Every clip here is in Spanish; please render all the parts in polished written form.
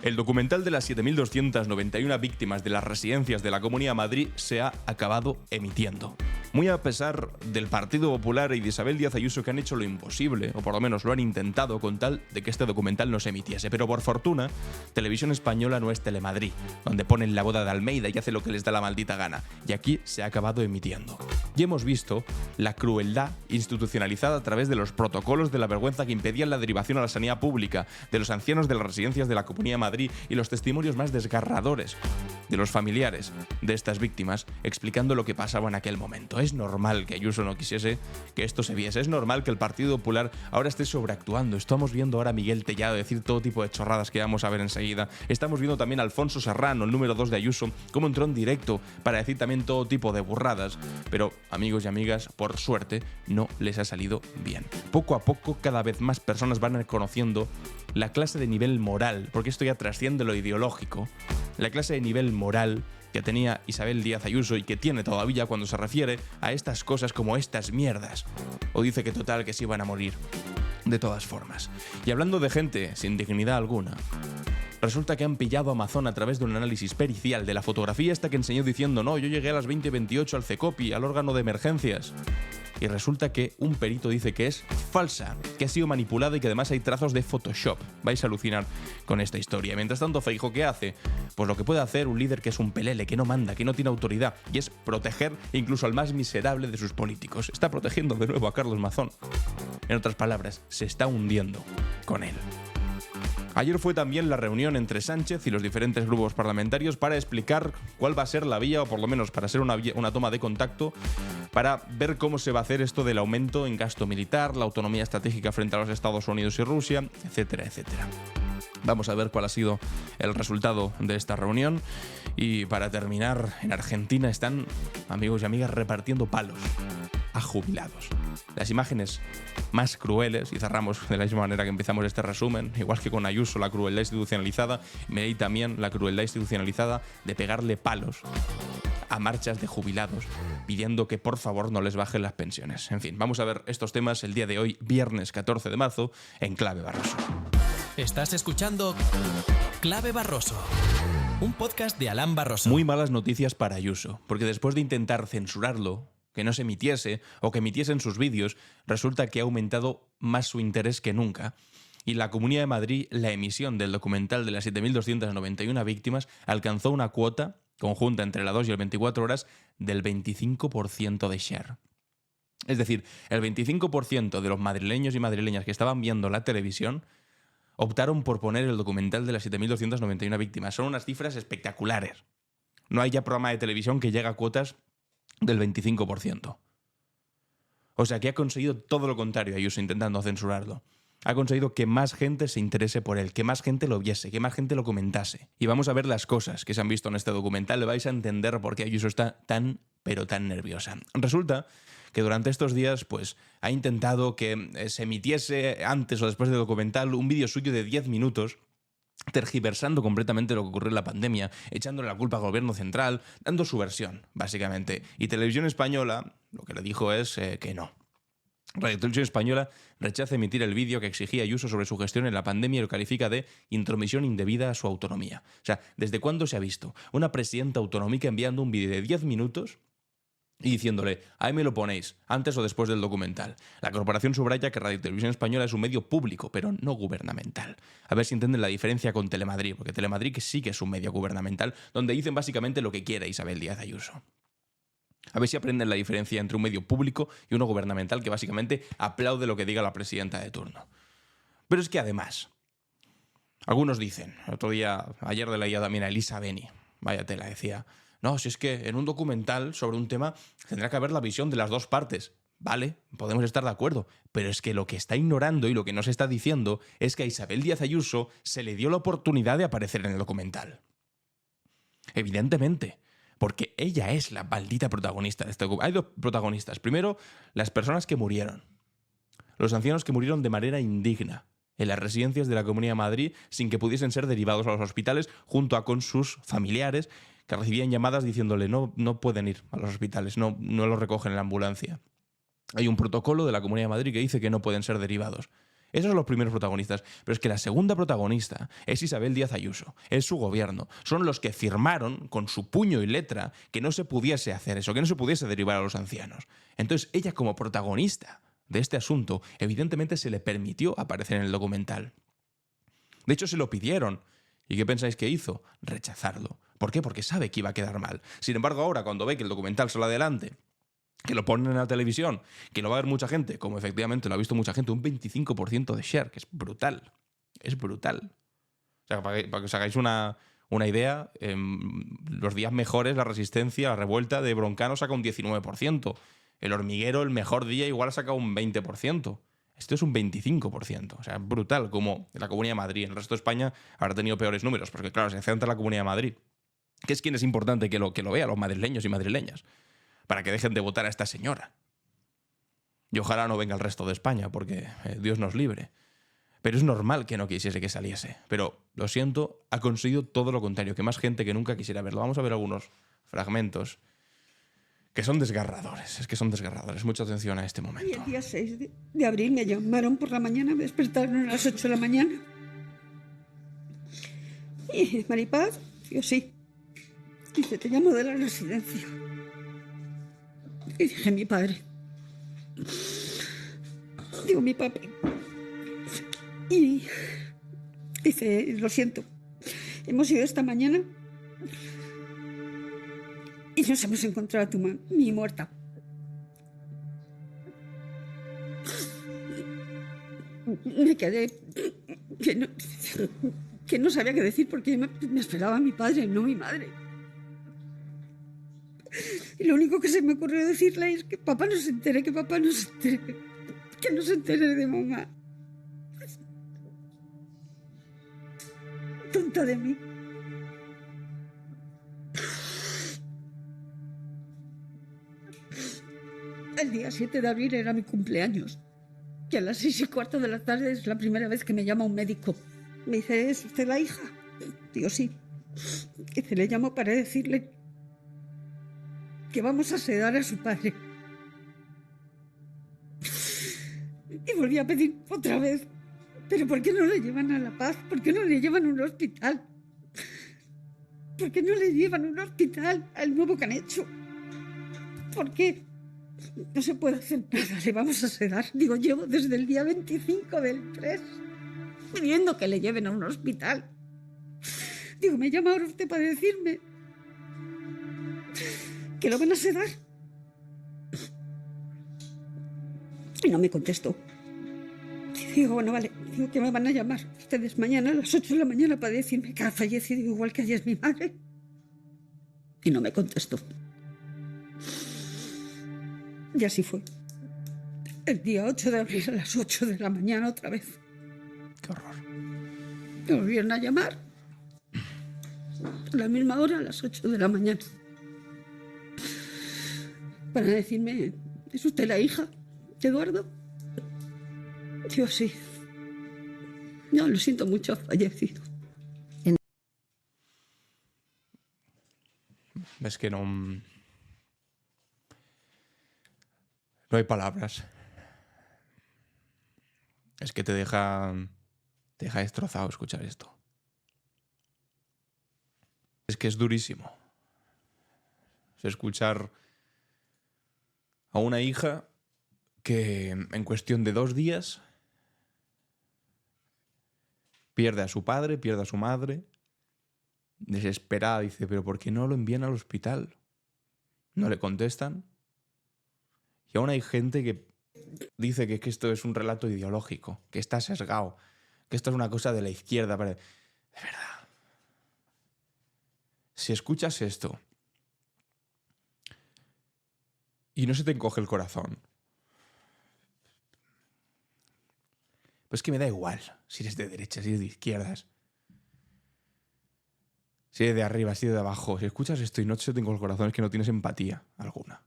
El documental de las 7.291 víctimas de las residencias de la Comunidad de Madrid se ha acabado emitiendo. Muy a pesar del Partido Popular y de Isabel Díaz Ayuso, que han hecho lo imposible, o por lo menos lo han intentado con tal de que este documental no se emitiese. Pero por fortuna, Televisión Española no es Telemadrid, donde ponen la boda de Almeida y hace lo que les da la maldita gana. Y aquí se ha acabado emitiendo. Y hemos visto la crueldad institucionalizada a través de los protocolos de la vergüenza que impedían la derivación a la sanidad pública, de los ancianos de las residencias de la Comunidad de Madrid y los testimonios más desgarradores de los familiares de estas víctimas explicando lo que pasaba en aquel momento. Es normal que Ayuso no quisiese que esto se viese, es normal que el Partido Popular ahora esté sobreactuando. Estamos viendo ahora a Miguel Tellado decir todo tipo de chorradas que vamos a ver enseguida. Estamos viendo también a Alfonso Serrano, el número 2 de Ayuso, cómo entró en directo para decir también todo tipo de burradas. Pero, amigos y amigas, por suerte no les ha salido bien. Poco a poco, cada vez más personas van reconociendo la clase de nivel moral, porque esto ya trasciende lo ideológico, la clase de nivel moral que tenía Isabel Díaz Ayuso y que tiene todavía cuando se refiere a estas cosas como estas mierdas. O dice que total, que se iban a morir de todas formas. Y hablando de gente sin dignidad alguna, resulta que han pillado a Amazon a través de un análisis pericial de la fotografía esta que enseñó diciendo no, yo llegué a las 20:28 al CECOPI, al órgano de emergencias. Y resulta que un perito dice que es falsa, que ha sido manipulada y que además hay trazos de Photoshop. Vais a alucinar con esta historia. Mientras tanto, Feijóo, ¿qué hace? Pues lo que puede hacer un líder que es un pelele, que no manda, que no tiene autoridad, y es proteger incluso al más miserable de sus políticos. Está protegiendo de nuevo a Carlos Mazón. En otras palabras, se está hundiendo con él. Ayer fue también la reunión entre Sánchez y los diferentes grupos parlamentarios para explicar cuál va a ser la vía, o por lo menos para ser una toma de contacto, para ver cómo se va a hacer esto del aumento en gasto militar, la autonomía estratégica frente a los Estados Unidos y Rusia, etcétera, etcétera. Vamos a ver cuál ha sido el resultado de esta reunión. Y para terminar, en Argentina están, amigos y amigas, repartiendo palos a jubilados. Las imágenes más crueles, y cerramos de la misma manera que empezamos este resumen, igual que con Ayuso, la crueldad institucionalizada, me leí también la crueldad institucionalizada de pegarle palos a marchas de jubilados, pidiendo que por favor no les bajen las pensiones. En fin, vamos a ver estos temas el día de hoy, viernes 14 de marzo, en Clave Barroso. Estás escuchando Clave Barroso, un podcast de Alan Barroso. Muy malas noticias para Ayuso, porque después de intentar censurarlo, que no se emitiese o que emitiesen sus vídeos, resulta que ha aumentado más su interés que nunca. Y la Comunidad de Madrid, la emisión del documental de las 7.291 víctimas, alcanzó una cuota conjunta entre las 2 y el 24 horas del 25% de share. Es decir, el 25% de los madrileños y madrileñas que estaban viendo la televisión optaron por poner el documental de las 7.291 víctimas. Son unas cifras espectaculares. No hay ya programa de televisión que llegue a cuotas del 25%. O sea que ha conseguido todo lo contrario Ayuso intentando censurarlo. Ha conseguido que más gente se interese por él, que más gente lo viese, que más gente lo comentase. Y vamos a ver las cosas que se han visto en este documental. Vais a entender por qué Ayuso está tan, pero tan nerviosa. Resulta que durante estos días pues, ha intentado que se emitiese antes o después del documental un vídeo suyo de 10 minutos tergiversando completamente lo que ocurrió en la pandemia, echándole la culpa al gobierno central, dando su versión, básicamente. Y Televisión Española lo que le dijo es que no. Radio Televisión Española rechaza emitir el vídeo que exigía Ayuso sobre su gestión en la pandemia y lo califica de intromisión indebida a su autonomía. O sea, ¿desde cuándo se ha visto una presidenta autonómica enviando un vídeo de 10 minutos y diciéndole, ahí me lo ponéis, antes o después del documental? La corporación subraya que Radio Televisión Española es un medio público, pero no gubernamental. A ver si entienden la diferencia con Telemadrid, porque Telemadrid sí que es un medio gubernamental, donde dicen básicamente lo que quiere Isabel Díaz Ayuso. A ver si aprenden la diferencia entre un medio público y uno gubernamental que básicamente aplaude lo que diga la presidenta de turno. Pero es que además, algunos dicen, ayer leía también a Elisa Beni, vaya tela, decía, no, si es que en un documental sobre un tema tendrá que haber la visión de las dos partes. Vale, podemos estar de acuerdo, pero es que lo que está ignorando y lo que nos está diciendo es que a Isabel Díaz Ayuso se le dio la oportunidad de aparecer en el documental. Evidentemente, porque ella es la maldita protagonista de este documental. Hay dos protagonistas. Primero, las personas que murieron. Los ancianos que murieron de manera indigna en las residencias de la Comunidad de Madrid sin que pudiesen ser derivados a los hospitales junto a con sus familiares que recibían llamadas diciéndole no pueden ir a los hospitales, no los recogen en la ambulancia. Hay un protocolo de la Comunidad de Madrid que dice que no pueden ser derivados. Esos son los primeros protagonistas. Pero es que la segunda protagonista es Isabel Díaz Ayuso, es su gobierno. Son los que firmaron con su puño y letra que no se pudiese hacer eso, que no se pudiese derivar a los ancianos. Entonces, ella como protagonista de este asunto, evidentemente se le permitió aparecer en el documental. De hecho, se lo pidieron. ¿Y qué pensáis que hizo? Rechazarlo. ¿Por qué? Porque sabe que iba a quedar mal. Sin embargo, ahora, cuando ve que el documental sale adelante, que lo ponen en la televisión, que lo va a ver mucha gente, como efectivamente lo ha visto mucha gente, un 25% de share, que es brutal. Es brutal. O sea, para que os hagáis una idea, los días mejores, la Resistencia, la revuelta de Broncano saca un 19%. El Hormiguero, el mejor día, igual ha sacado un 20%. Esto es un 25%. O sea, brutal, como la Comunidad de Madrid. En el resto de España habrá tenido peores números, porque claro, se centra en la Comunidad de Madrid. Que es quien es importante que lo vea, los madrileños y madrileñas, para que dejen de votar a esta señora. Y ojalá no venga el resto de España, porque Dios nos libre. Pero es normal que no quisiese que saliese. Pero, lo siento, ha conseguido todo lo contrario, que más gente que nunca quisiera verlo. Vamos a ver algunos fragmentos que son desgarradores. Es que son desgarradores. Mucha atención a este momento. Y el día 6 de abril me llamaron por la mañana, me despertaron a las 8 de la mañana. Y Maripaz, yo sí. Dice, te llamo de la residencia. Y dije, mi padre. Digo, mi papi. Y dice, lo siento. Hemos ido esta mañana y nos hemos encontrado a tu mami muerta. Me quedé que no sabía qué decir porque me esperaba mi padre, no mi madre. Y lo único que se me ocurrió decirle es que papá no se entere, que papá no se entere, que no se entere de mamá. Tonta de mí. El día 7 de abril era mi cumpleaños. Y a las 6:15 de la tarde es la primera vez que me llama un médico. Me dice, ¿es usted la hija? Digo, sí. Dice, le llamo para decirle que vamos a sedar a su padre. Y volví a pedir otra vez. ¿Pero por qué no le llevan a La Paz? ¿Por qué no le llevan a un hospital? ¿Por qué no le llevan a un hospital al nuevo que han hecho? ¿Por qué? No se puede hacer nada, le vamos a sedar. Digo, llevo desde el día 25 del 3 pidiendo que le lleven a un hospital. Digo, me llama ahora usted para decirme que lo van a sedar. Y no me contestó. Y digo, bueno, vale. Digo que me van a llamar ustedes mañana a las 8 de la mañana para decirme que ha fallecido igual que ayer mi madre. Y no me contestó. Y así fue. El día 8 de abril a las 8 de la mañana otra vez. Qué horror. Me volvieron a llamar. A la misma hora, a las 8 de la mañana. Para decirme, ¿es usted la hija de Eduardo? Yo sí. No, lo siento mucho, ha fallecido. Es que no hay palabras. Es que te deja destrozado escuchar esto. Es que es durísimo. Es escuchar a una hija que en cuestión de 2 días pierde a su padre, pierde a su madre, desesperada, dice, ¿pero por qué no lo envían al hospital? No le contestan. Y aún hay gente que dice que esto es un relato ideológico, que está sesgado, que esto es una cosa de la izquierda. De verdad. Si escuchas esto y no se te encoge el corazón, pues que me da igual si eres de derechas, si eres de izquierdas, si eres de arriba, si eres de abajo. Si escuchas esto y no se te encoge el corazón, es que no tienes empatía alguna.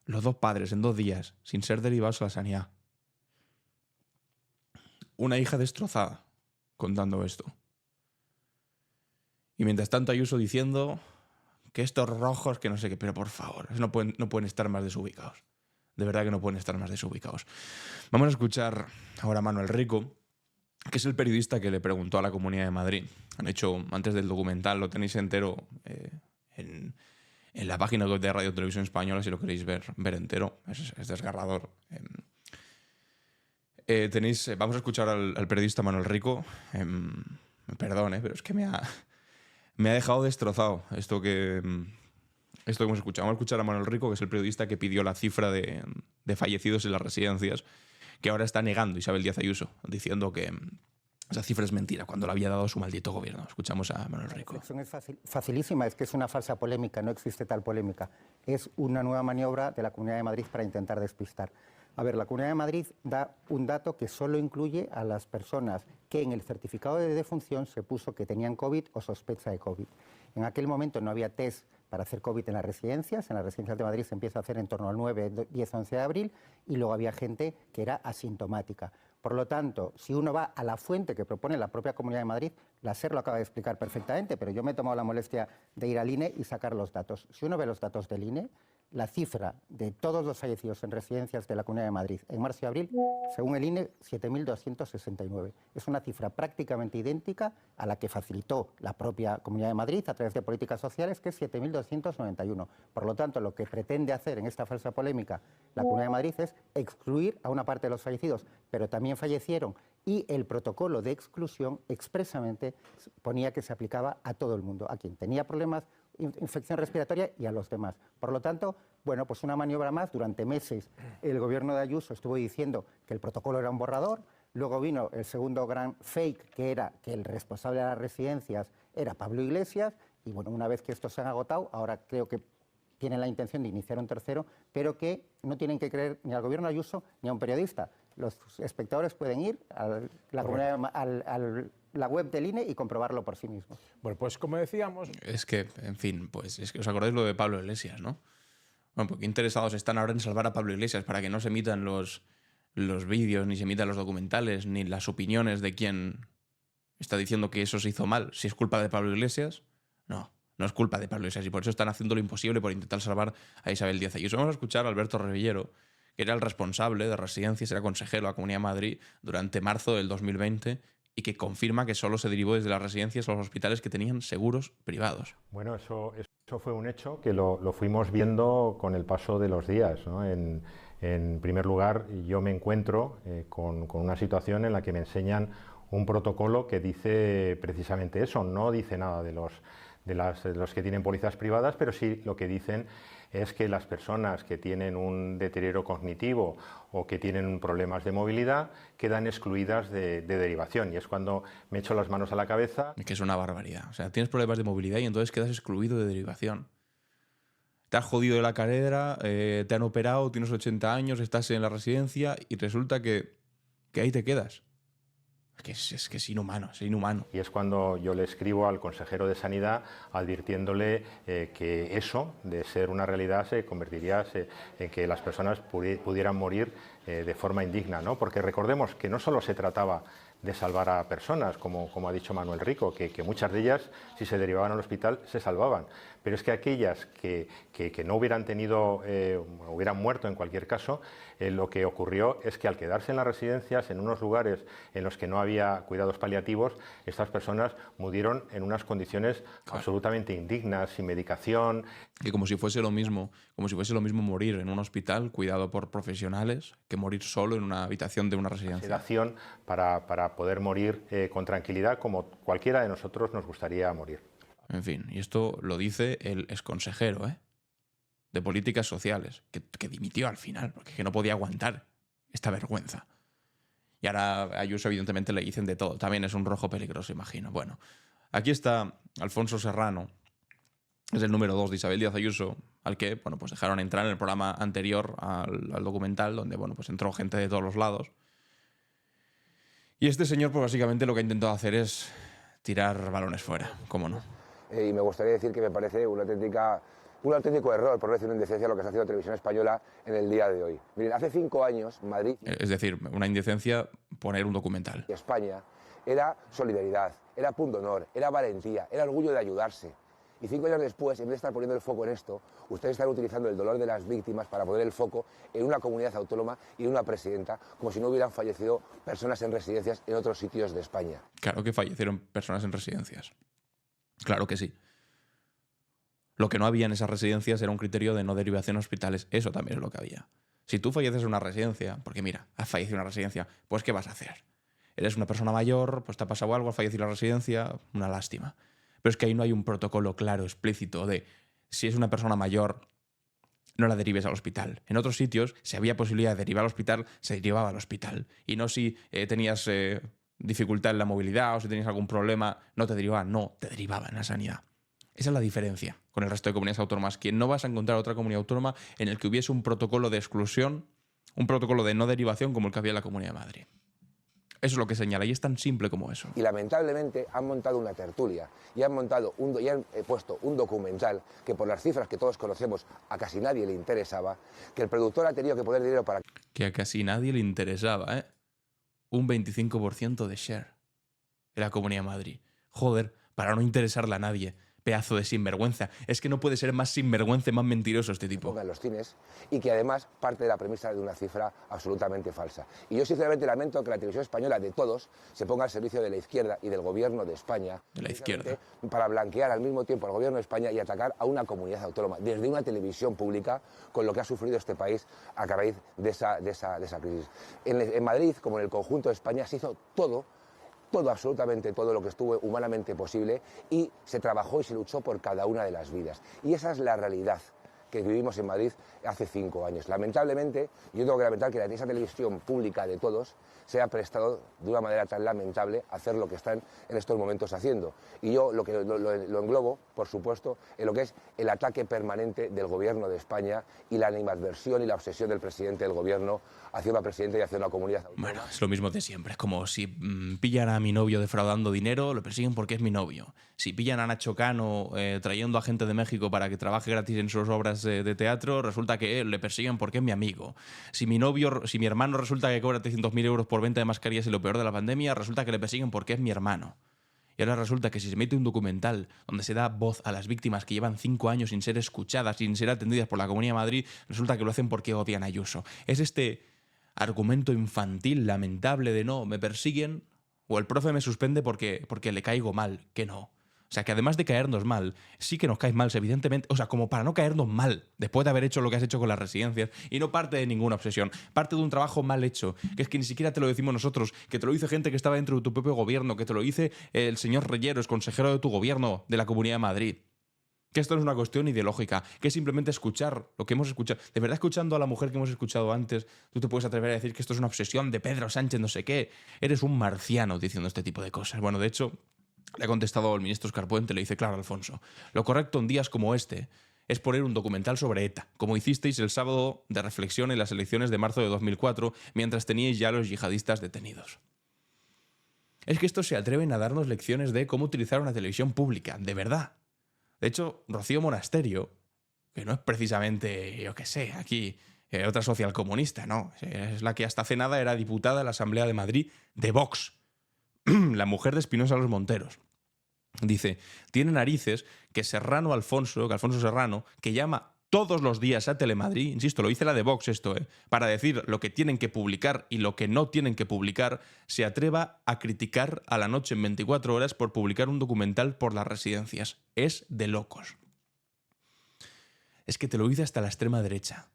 Los 2 padres en 2 días, sin ser derivados a la sanidad. Una hija destrozada contando esto. Y mientras tanto Ayuso diciendo que estos rojos, que no sé qué, pero por favor, no pueden estar más desubicados. de verdad que no pueden estar más desubicados. Vamos a escuchar ahora a Manuel Rico, que es el periodista que le preguntó a la Comunidad de Madrid. Han hecho, antes del documental, lo tenéis entero en la página web de Radio Televisión Española, si lo queréis ver entero. Es desgarrador. Vamos a escuchar al periodista Manuel Rico. Perdón, pero es que me ha dejado destrozado esto que hemos escuchado. Vamos a escuchar a Manuel Rico, que es el periodista que pidió la cifra de fallecidos en las residencias, que ahora está negando Isabel Díaz Ayuso, diciendo que esa cifra es mentira, cuando la había dado su maldito gobierno. Escuchamos a Manuel Rico. La reflexión es facilísima, es que es una falsa polémica, no existe tal polémica. Es una nueva maniobra de la Comunidad de Madrid para intentar despistar. A ver, la Comunidad de Madrid da un dato que solo incluye a las personas que en el certificado de defunción se puso que tenían COVID o sospecha de COVID. En aquel momento no había test para hacer COVID en las residencias. En las residencias de Madrid se empieza a hacer en torno al 9, 10, 11 de abril y luego había gente que era asintomática. Por lo tanto, si uno va a la fuente que propone la propia Comunidad de Madrid, la SER lo acaba de explicar perfectamente, pero yo me he tomado la molestia de ir al INE y sacar los datos. Si uno ve los datos del INE, la cifra de todos los fallecidos en residencias de la Comunidad de Madrid en marzo y abril, según el INE, 7.269. Es una cifra prácticamente idéntica a la que facilitó la propia Comunidad de Madrid a través de políticas sociales, que es 7.291. Por lo tanto, lo que pretende hacer en esta falsa polémica la Comunidad de Madrid es excluir a una parte de los fallecidos, pero también fallecieron, y el protocolo de exclusión expresamente ponía que se aplicaba a todo el mundo, a quien tenía problemas, infección respiratoria y a los demás. Por lo tanto, bueno, pues una maniobra más. Durante meses el gobierno de Ayuso estuvo diciendo que el protocolo era un borrador, luego vino el segundo gran fake, que era que el responsable de las residencias era Pablo Iglesias, y bueno, una vez que estos se han agotado, ahora creo que tienen la intención de iniciar un tercero, pero que no tienen que creer ni al gobierno de Ayuso ni a un periodista. Los espectadores pueden ir a la web del INE y comprobarlo por sí mismos. Bueno, pues como decíamos... Es que, en fin, pues es que os acordáis lo de Pablo Iglesias, ¿no? Bueno, porque interesados están ahora en salvar a Pablo Iglesias para que no se emitan los vídeos, ni se emitan los documentales, ni las opiniones de quien está diciendo que eso se hizo mal. Si es culpa de Pablo Iglesias, no es culpa de Pablo Iglesias, y por eso están haciendo lo imposible por intentar salvar a Isabel Díaz Ayuso. Vamos a escuchar a Alberto Revillero, que era el responsable de residencias, era consejero de la Comunidad de Madrid durante marzo del 2020, y que confirma que solo se derivó desde las residencias a los hospitales que tenían seguros privados. Bueno, eso fue un hecho que lo fuimos viendo con el paso de los días, ¿no? En primer lugar, yo me encuentro con una situación en la que me enseñan un protocolo que dice precisamente eso. No dice nada de los que tienen pólizas privadas, pero sí lo que dicen es que las personas que tienen un deterioro cognitivo o que tienen problemas de movilidad quedan excluidas de derivación. Y es cuando me echo las manos a la cabeza. Que es una barbaridad. O sea, tienes problemas de movilidad y entonces quedas excluido de derivación. Te has jodido de la cadera, te han operado, tienes 80 años, estás en la residencia y resulta que ahí te quedas. Es que es inhumano, es inhumano. Y es cuando yo le escribo al consejero de Sanidad advirtiéndole que eso, de ser una realidad, se convertiría en que las personas pudieran morir de forma indigna, ¿no? Porque recordemos que no solo se trataba de salvar a personas, como ha dicho Manuel Rico, que muchas de ellas, si se derivaban al hospital, se salvaban. Pero es que aquellas que no hubieran tenido, hubieran muerto en cualquier caso, lo que ocurrió es que al quedarse en las residencias, en unos lugares en los que no había cuidados paliativos, estas personas murieron en unas condiciones absolutamente indignas, sin medicación. Que como si fuese lo mismo morir en un hospital cuidado por profesionales que morir solo en una habitación de una residencia. Sedación para poder morir con tranquilidad, como cualquiera de nosotros nos gustaría morir. En fin, y esto lo dice el exconsejero de Políticas Sociales, que dimitió al final, porque que no podía aguantar esta vergüenza. Y ahora a Ayuso evidentemente le dicen de todo. También es un rojo peligroso, imagino. Bueno, aquí está Alfonso Serrano, es el número 2 de Isabel Díaz Ayuso, al que pues dejaron entrar en el programa anterior al documental, donde pues entró gente de todos los lados. Y este señor pues básicamente lo que ha intentado hacer es tirar balones fuera, ¿cómo no? Y me gustaría decir que me parece un auténtico error, por no decir una indecencia, lo que está haciendo Televisión Española en el día de hoy. Miren, hace 5 años Madrid... Es decir, una indecencia poner un documental. España era solidaridad, era pundonor, era valentía, era orgullo de ayudarse. Y 5 años después, en vez de estar poniendo el foco en esto, ustedes están utilizando el dolor de las víctimas para poner el foco en una comunidad autónoma y en una presidenta, como si no hubieran fallecido personas en residencias en otros sitios de España. Claro que fallecieron personas en residencias. Claro que sí. Lo que no había en esas residencias era un criterio de no derivación a hospitales. Eso también es lo que había. Si tú falleces en una residencia, porque mira, has fallecido en una residencia, pues ¿qué vas a hacer? Eres una persona mayor, pues te ha pasado algo, has fallecido en la residencia, una lástima. Pero es que ahí no hay un protocolo claro, explícito, de si es una persona mayor, no la derives al hospital. En otros sitios, si había posibilidad de derivar al hospital, se derivaba al hospital. Y no si tenías dificultad en la movilidad o si tenías algún problema, no te derivaban, no, te derivaban a sanidad. Esa es la diferencia con el resto de comunidades autónomas, que no vas a encontrar otra comunidad autónoma en el que hubiese un protocolo de exclusión, un protocolo de no derivación como el que había en la Comunidad de Madrid. Eso es lo que señala, y es tan simple como eso. Y lamentablemente han montado una tertulia y han puesto un documental que, por las cifras que todos conocemos, a casi nadie le interesaba, que el productor ha tenido que poner dinero para... Que a casi nadie le interesaba, ¿eh? Un 25% de share en la Comunidad de Madrid. Joder, para no interesarle a nadie. Pedazo de sinvergüenza. Es que no puede ser más sinvergüenza y más mentiroso este tipo. Ponga en los cines y que además parte de la premisa de una cifra absolutamente falsa. Y yo sinceramente lamento que la televisión española de todos se ponga al servicio de la izquierda y del gobierno de España. De la izquierda. Para blanquear al mismo tiempo al gobierno de España y atacar a una comunidad autónoma desde una televisión pública, con lo que ha sufrido este país a raíz de esa crisis. En Madrid, como en el conjunto de España, se hizo todo, absolutamente todo lo que estuvo humanamente posible, y se trabajó y se luchó por cada una de las vidas. Y esa es la realidad que vivimos en Madrid hace 5 años. Lamentablemente, yo tengo que lamentar que esa televisión pública de todos se ha prestado de una manera tan lamentable a hacer lo que están en estos momentos haciendo. Y yo lo englobo, por supuesto, en lo que es el ataque permanente del gobierno de España y la animadversión y la obsesión del presidente del gobierno hacia una presidenta y hacia una comunidad autónoma. Bueno, es lo mismo de siempre. Es como si pillan a mi novio defraudando dinero, lo persiguen porque es mi novio. Si pillan a Nacho Cano trayendo a gente de México para que trabaje gratis en sus obras de teatro, resulta que le persiguen porque es mi amigo. Si mi hermano resulta que cobra 300.000 euros por venta de mascarillas y lo peor de la pandemia, resulta que le persiguen porque es mi hermano. Y ahora resulta que si se mete un documental donde se da voz a las víctimas que llevan 5 años sin ser escuchadas, sin ser atendidas por la Comunidad de Madrid, resulta que lo hacen porque odian a Ayuso. Es este argumento infantil, lamentable de no, me persiguen, o el profe me suspende porque le caigo mal, que no. O sea, que además de caernos mal, sí que nos caes mal, evidentemente. O sea, como para no caernos mal después de haber hecho lo que has hecho con las residencias. Y no parte de ninguna obsesión. Parte de un trabajo mal hecho. Que es que ni siquiera te lo decimos nosotros. Que te lo dice gente que estaba dentro de tu propio gobierno. Que te lo dice el señor Reyeros, consejero de tu gobierno de la Comunidad de Madrid. Que esto no es una cuestión ideológica. Que es simplemente escuchar lo que hemos escuchado. De verdad, escuchando a la mujer que hemos escuchado antes, tú te puedes atrever a decir que esto es una obsesión de Pedro Sánchez, no sé qué. Eres un marciano diciendo este tipo de cosas. Bueno, de hecho, le ha contestado el ministro Escarpuente, le dice: claro, Alfonso, lo correcto en días como este es poner un documental sobre ETA, como hicisteis el sábado de reflexión en las elecciones de marzo de 2004, mientras teníais ya a los yihadistas detenidos. Es que estos se atreven a darnos lecciones de cómo utilizar una televisión pública, de verdad. De hecho, Rocío Monasterio, que no es precisamente, yo qué sé, aquí otra socialcomunista, no, es la que hasta hace nada era diputada de la Asamblea de Madrid de Vox, la mujer de Espinosa Los Monteros. Dice: tiene narices que Alfonso Serrano, que llama todos los días a Telemadrid, insisto, lo dice la de Vox esto, para decir lo que tienen que publicar y lo que no tienen que publicar, se atreva a criticar a La Noche en 24 horas por publicar un documental por las residencias. Es de locos. Es que te lo dice hasta la extrema derecha.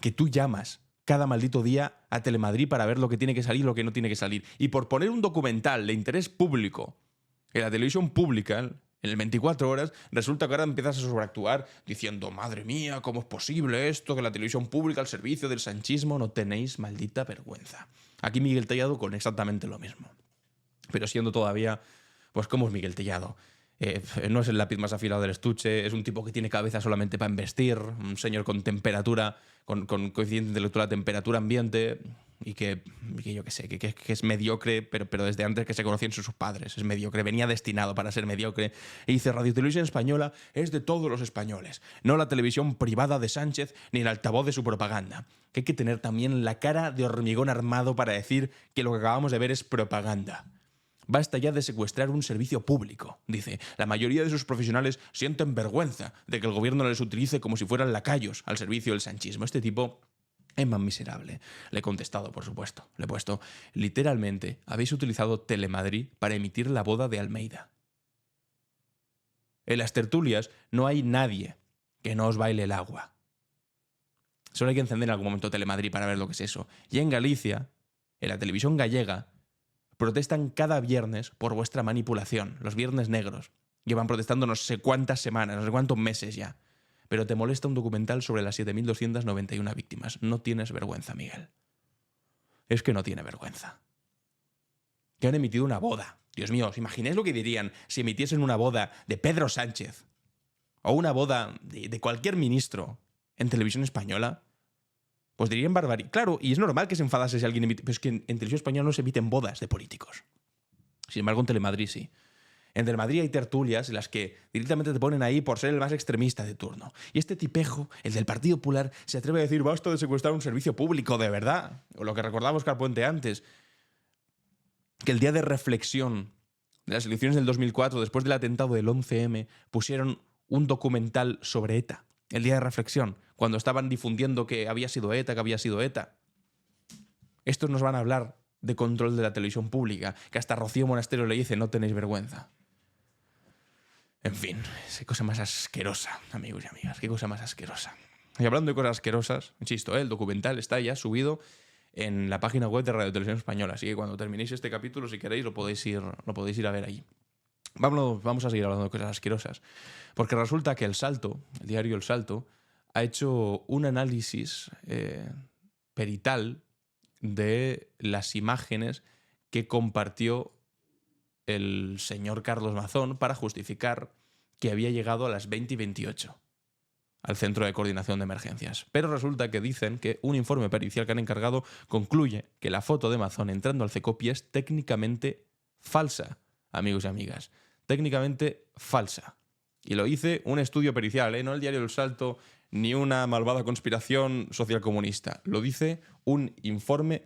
Que tú llamas cada maldito día a Telemadrid para ver lo que tiene que salir y lo que no tiene que salir. Y por poner un documental de interés público en la televisión pública, en el 24 horas, resulta que ahora empiezas a sobreactuar diciendo: madre mía, ¿cómo es posible esto? Que la televisión pública al servicio del sanchismo. No tenéis maldita vergüenza. Aquí Miguel Tellado con exactamente lo mismo. Pero siendo todavía, pues, ¿cómo es Miguel Tellado? No es el lápiz más afilado del estuche, es un tipo que tiene cabeza solamente para embestir, un señor con temperatura, con coeficiente intelectual a temperatura ambiente, y que yo qué sé, que es mediocre, pero desde antes que se conocían sus padres, es mediocre, venía destinado para ser mediocre. Y dice: Radio Televisión Española es de todos los españoles, no la televisión privada de Sánchez ni el altavoz de su propaganda. Que hay que tener también la cara de hormigón armado para decir que lo que acabamos de ver es propaganda. Basta ya de secuestrar un servicio público, dice. La mayoría de sus profesionales sienten vergüenza de que el gobierno les utilice como si fueran lacayos al servicio del sanchismo. Este tipo es más miserable. Le he contestado, por supuesto. Le he puesto, literalmente, habéis utilizado Telemadrid para emitir la boda de Almeida. En las tertulias no hay nadie que no os baile el agua. Solo hay que encender en algún momento Telemadrid para ver lo que es eso. Y en Galicia, en la televisión gallega, protestan cada viernes por vuestra manipulación, los viernes negros. Llevan protestando no sé cuántas semanas, no sé cuántos meses ya. Pero te molesta un documental sobre las 7.291 víctimas. No tienes vergüenza, Miguel. Es que no tiene vergüenza. Que han emitido una boda. Dios mío, ¿os imagináis lo que dirían si emitiesen una boda de Pedro Sánchez? O una boda de cualquier ministro en televisión española. Pues dirían barbaridad. Claro, y es normal que se enfadase si alguien emite... Pero es que en televisión española no se emiten bodas de políticos. Sin embargo, en Telemadrid sí. En Telemadrid hay tertulias en las que directamente te ponen ahí por ser el más extremista de turno. Y este tipejo, el del Partido Popular, se atreve a decir basta de secuestrar un servicio público, de verdad. O lo que recordaba Óscar Puente antes. Que el día de reflexión de las elecciones del 2004, después del atentado del 11M, pusieron un documental sobre ETA. El día de reflexión, cuando estaban difundiendo que había sido ETA, que había sido ETA. Estos nos van a hablar de control de la televisión pública, que hasta Rocío Monasterio le dice no tenéis vergüenza. En fin, qué cosa más asquerosa, amigos y amigas, qué cosa más asquerosa. Y hablando de cosas asquerosas, insisto, el documental está ya subido en la página web de Radio Televisión Española, así que cuando terminéis este capítulo, si queréis, lo podéis ir a ver ahí. Vamos a seguir hablando de cosas asquerosas, porque resulta que El Salto, el diario El Salto, ha hecho un análisis perital de las imágenes que compartió el señor Carlos Mazón para justificar que había llegado a las 20:28 al Centro de Coordinación de Emergencias. Pero resulta que dicen que un informe pericial que han encargado concluye que la foto de Mazón entrando al CECOPI es técnicamente falsa, amigos y amigas. Técnicamente falsa. Y lo dice un estudio pericial, no el diario El Salto ni una malvada conspiración socialcomunista. Lo dice un informe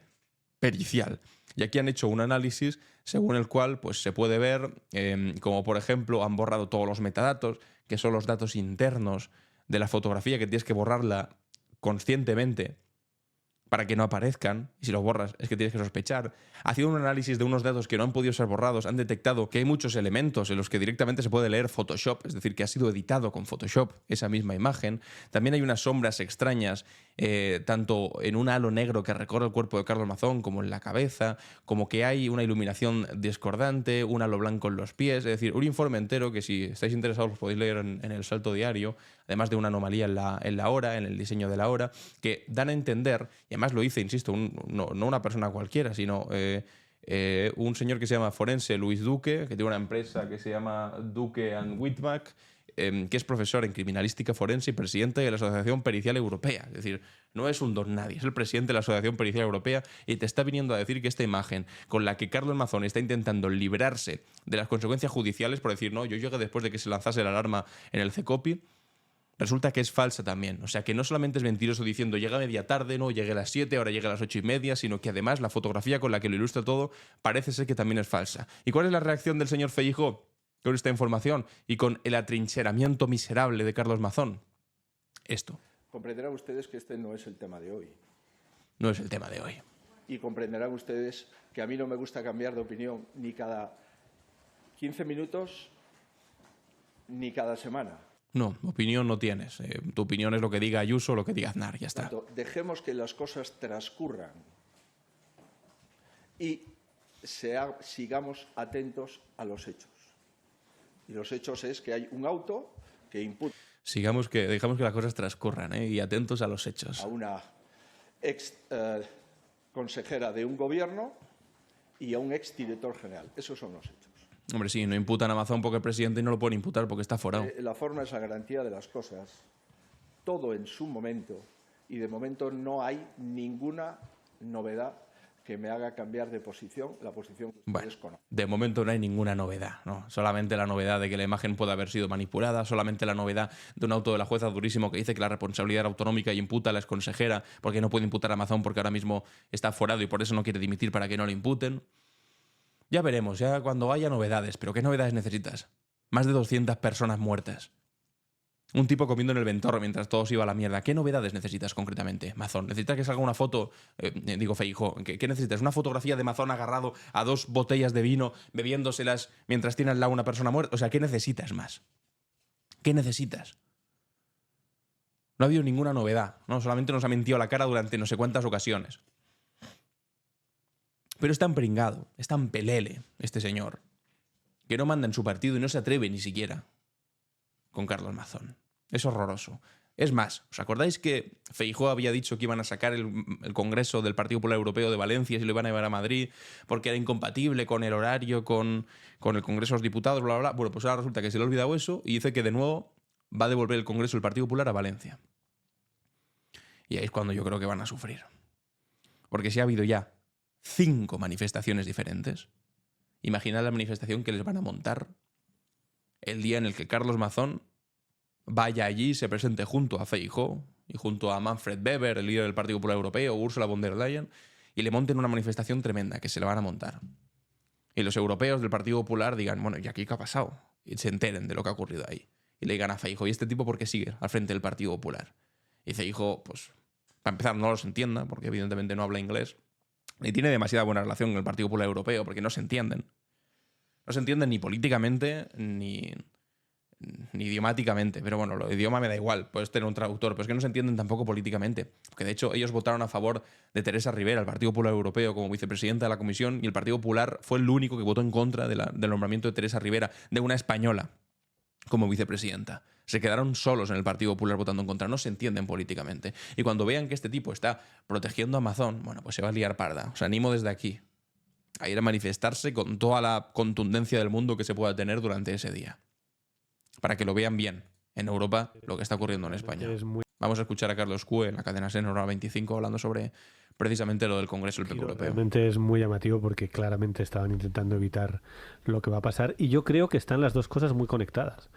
pericial. Y aquí han hecho un análisis según el cual pues, se puede ver como, por ejemplo, han borrado todos los metadatos, que son los datos internos de la fotografía, que tienes que borrarla conscientemente para que no aparezcan, y si los borras es que tienes que sospechar. Haciendo un análisis de unos datos que no han podido ser borrados, han detectado que hay muchos elementos en los que directamente se puede leer Photoshop, es decir, que ha sido editado con Photoshop esa misma imagen. También hay unas sombras extrañas, tanto en un halo negro que recorre el cuerpo de Carlos Mazón, como en la cabeza, como que hay una iluminación discordante, un halo blanco en los pies, es decir, un informe entero que si estáis interesados lo podéis leer en El Salto Diario, además de una anomalía en la hora, en el diseño de la hora, que dan a entender, y además lo dice, insisto, no una persona cualquiera, sino un señor que se llama forense, Luis Duque, que tiene una empresa que se llama Duque & Whitmack, que es profesor en criminalística forense y presidente de la Asociación Pericial Europea. Es decir, no es un don nadie, es el presidente de la Asociación Pericial Europea y te está viniendo a decir que esta imagen con la que Carlos Mazón está intentando librarse de las consecuencias judiciales por decir, no, yo llegué después de que se lanzase la alarma en el CECOPI, resulta que es falsa también. O sea, que no solamente es mentiroso diciendo llega media tarde, no, llegué a las 7, ahora llegué a las 8:30, sino que además la fotografía con la que lo ilustra todo parece ser que también es falsa. ¿Y cuál es la reacción del señor Feijóo con esta información y con el atrincheramiento miserable de Carlos Mazón? Esto. Comprenderán ustedes que este no es el tema de hoy. No es el tema de hoy. Y comprenderán ustedes que a mí no me gusta cambiar de opinión ni cada 15 minutos ni cada semana. No, opinión no tienes. Tu opinión es lo que diga Ayuso o lo que diga Aznar, ya está. Dejemos que las cosas transcurran y sigamos atentos a los hechos. Y los hechos es que hay un auto que imputa... Dejamos que las cosas transcurran y atentos a los hechos. A una ex consejera de un gobierno y a un ex director general. Esos son los hechos. Hombre, sí, no imputan a Mazón porque es presidente y no lo pueden imputar porque está forado. La forma es la garantía de las cosas. Todo en su momento. Y de momento no hay ninguna novedad que me haga cambiar de posición, la posición que ustedes conocen. De momento no hay ninguna novedad, ¿no? Solamente la novedad de que la imagen puede haber sido manipulada, solamente la novedad de un auto de la jueza durísimo que dice que la responsabilidad era autonómica y imputa a la exconsejera porque no puede imputar a Mazón porque ahora mismo está forado y por eso no quiere dimitir para que no lo imputen. Ya veremos, ya cuando haya novedades. ¿Pero qué novedades necesitas? Más de 200 personas muertas. Un tipo comiendo en el Ventorro mientras todo se iba a la mierda. ¿Qué novedades necesitas concretamente, Mazón? ¿Necesitas que salga una foto? Feijóo. ¿Qué necesitas? ¿Una fotografía de Mazón agarrado a 2 botellas de vino, bebiéndoselas mientras tiene al lado una persona muerta? O sea, ¿qué necesitas más? ¿Qué necesitas? No ha habido ninguna novedad, ¿no? Solamente nos ha mentido a la cara durante no sé cuántas ocasiones. Pero es tan pringado, es tan pelele este señor, que no manda en su partido y no se atreve ni siquiera con Carlos Mazón. Es horroroso. Es más, ¿os acordáis que Feijóo había dicho que iban a sacar el Congreso del Partido Popular Europeo de Valencia y se lo iban a llevar a Madrid porque era incompatible con el horario, con el Congreso de los Diputados, bla, bla, bla? Bueno, pues ahora resulta que se le ha olvidado eso y dice que de nuevo va a devolver el Congreso del Partido Popular a Valencia. Y ahí es cuando yo creo que van a sufrir. Porque si ha habido ya 5 manifestaciones diferentes, imaginad la manifestación que les van a montar el día en el que Carlos Mazón vaya allí y se presente junto a Feijóo y junto a Manfred Weber, el líder del Partido Popular Europeo, Ursula von der Leyen, y le monten una manifestación tremenda que se le van a montar. Y los europeos del Partido Popular digan, bueno, ¿y aquí qué ha pasado? Y se enteren de lo que ha ocurrido ahí. Y le digan a Feijóo, ¿y este tipo por qué sigue al frente del Partido Popular? Y Feijóo, pues, para empezar, no los entienda, porque evidentemente no habla inglés, y tiene demasiada buena relación con el Partido Popular Europeo, porque no se entienden. No se entienden ni políticamente ni idiomáticamente. Pero bueno, lo de idioma me da igual, puedes tener un traductor, pero es que no se entienden tampoco políticamente. Porque de hecho ellos votaron a favor de Teresa Rivera, el Partido Popular Europeo, como vicepresidenta de la Comisión, y el Partido Popular fue el único que votó en contra del nombramiento de Teresa Rivera, de una española, como vicepresidenta. Se quedaron solos en el Partido Popular votando en contra. No se entienden políticamente. Y cuando vean que este tipo está protegiendo a Mazón, bueno, pues se va a liar parda. Os animo desde aquí a ir a manifestarse con toda la contundencia del mundo que se pueda tener durante ese día. Para que lo vean bien en Europa lo que está ocurriendo en España. Vamos a escuchar a Carlos Cue en la cadena SER Hora 25 hablando sobre precisamente lo del Congreso del PP Europeo. Realmente es muy llamativo porque claramente estaban intentando evitar lo que va a pasar y yo creo que están las dos cosas muy conectadas.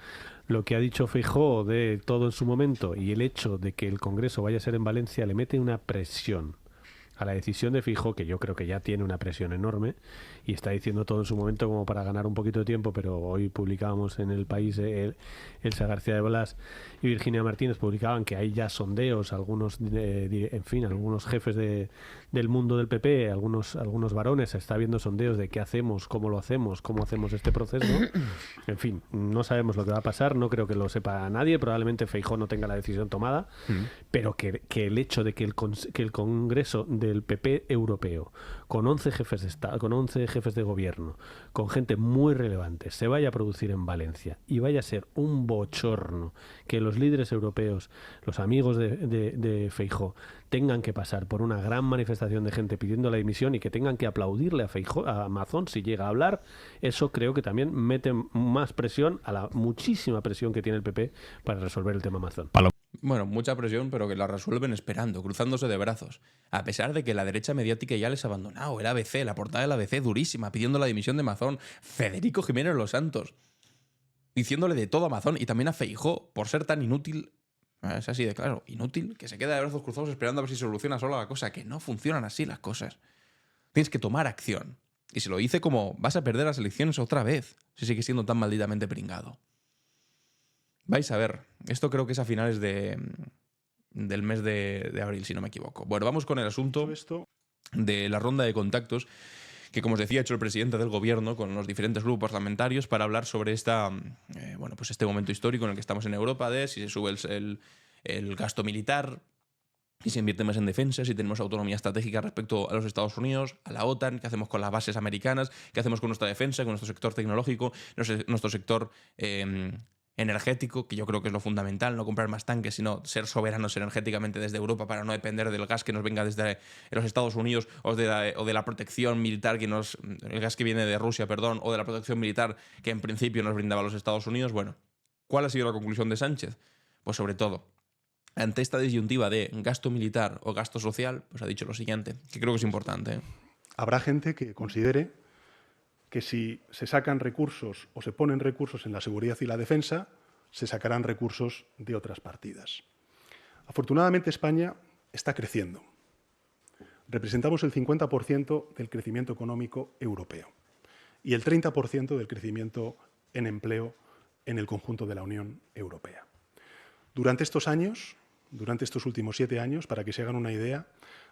Lo que ha dicho Feijóo de todo en su momento y el hecho de que el Congreso vaya a ser en Valencia le mete una presión a la decisión de Feijóo, que yo creo que ya tiene una presión enorme y está diciendo todo en su momento como para ganar un poquito de tiempo, pero hoy publicábamos en El País, Elsa García de Blas y Virginia Martínez publicaban que hay ya sondeos, algunos algunos jefes del mundo del PP, algunos varones, se está viendo sondeos de qué hacemos, cómo hacemos este proceso. En fin, no sabemos lo que va a pasar, no creo que lo sepa nadie, probablemente Feijóo no tenga la decisión tomada, pero que el hecho de que el Congreso del PP europeo, con 11 jefes de Estado, con 11 jefes de gobierno, con gente muy relevante, se vaya a producir en Valencia y vaya a ser un bochorno que los líderes europeos, los amigos de Feijóo, tengan que pasar por una gran manifestación de gente pidiendo la dimisión y que tengan que aplaudirle a Feijóo, a Mazón si llega a hablar, eso creo que también mete más presión a la muchísima presión que tiene el PP para resolver el tema Mazón. Bueno, mucha presión, pero que la resuelven esperando, cruzándose de brazos. A pesar de que la derecha mediática ya les ha abandonado. El ABC, la portada del ABC durísima, pidiendo la dimisión de Mazón. Federico Jiménez Los Santos, diciéndole de todo a Mazón y también a Feijóo por ser tan inútil. Es así de claro, inútil, que se queda de brazos cruzados esperando a ver si soluciona sola la cosa. Que no funcionan así las cosas. Tienes que tomar acción. Y se lo dice como, vas a perder las elecciones otra vez, si sigues siendo tan malditamente pringado. Vais a ver, esto creo que es a finales del mes de abril, si no me equivoco. Bueno, vamos con el asunto de la ronda de contactos que, como os decía, ha hecho el presidente del gobierno con los diferentes grupos parlamentarios para hablar sobre pues este momento histórico en el que estamos en Europa, de si se sube el gasto militar, si se invierte más en defensa, si tenemos autonomía estratégica respecto a los Estados Unidos, a la OTAN, qué hacemos con las bases americanas, qué hacemos con nuestra defensa, con nuestro sector tecnológico, nuestro sector energético, que yo creo que es lo fundamental, no comprar más tanques, sino ser soberanos energéticamente desde Europa para no depender del gas que nos venga desde los Estados Unidos o de la protección militar el gas que viene de Rusia, perdón, o de la protección militar que en principio nos brindaba los Estados Unidos. Bueno, ¿cuál ha sido la conclusión de Sánchez? Pues sobre todo, ante esta disyuntiva de gasto militar o gasto social, pues ha dicho lo siguiente, que creo que es importante. Habrá gente que considere que si se sacan recursos o se ponen recursos en la seguridad y la defensa, se sacarán recursos de otras partidas. Afortunadamente, España está creciendo. Representamos el 50% del crecimiento económico europeo. y el 30% del crecimiento en empleo en el conjunto de la Unión Europea. Durante estos años, durante estos últimos 7 años, para que se hagan una idea,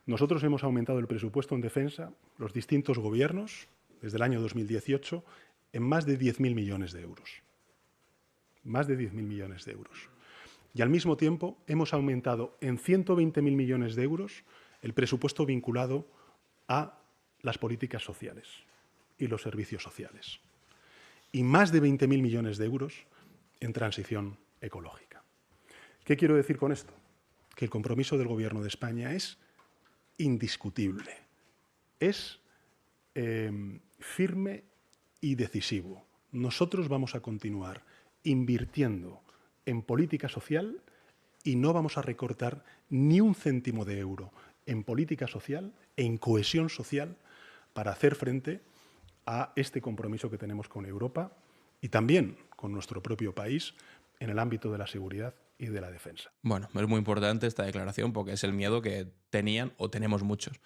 nosotros hemos aumentado el presupuesto en defensa, los distintos gobiernos, desde el año 2018, en más de 10.000 millones de euros. Más de 10.000 millones de euros. Y al mismo tiempo hemos aumentado en 120.000 millones de euros el presupuesto vinculado a las políticas sociales y los servicios sociales. Y más de 20.000 millones de euros en transición ecológica. ¿Qué quiero decir con esto? Que el compromiso del Gobierno de España es indiscutible, es firme y decisivo. Nosotros vamos a continuar invirtiendo en política social y no vamos a recortar ni un céntimo de euro en política social, en cohesión social, para hacer frente a este compromiso que tenemos con Europa y también con nuestro propio país en el ámbito de la seguridad y de la defensa. Bueno, es muy importante esta declaración porque es el miedo que tenían o tenemos muchos.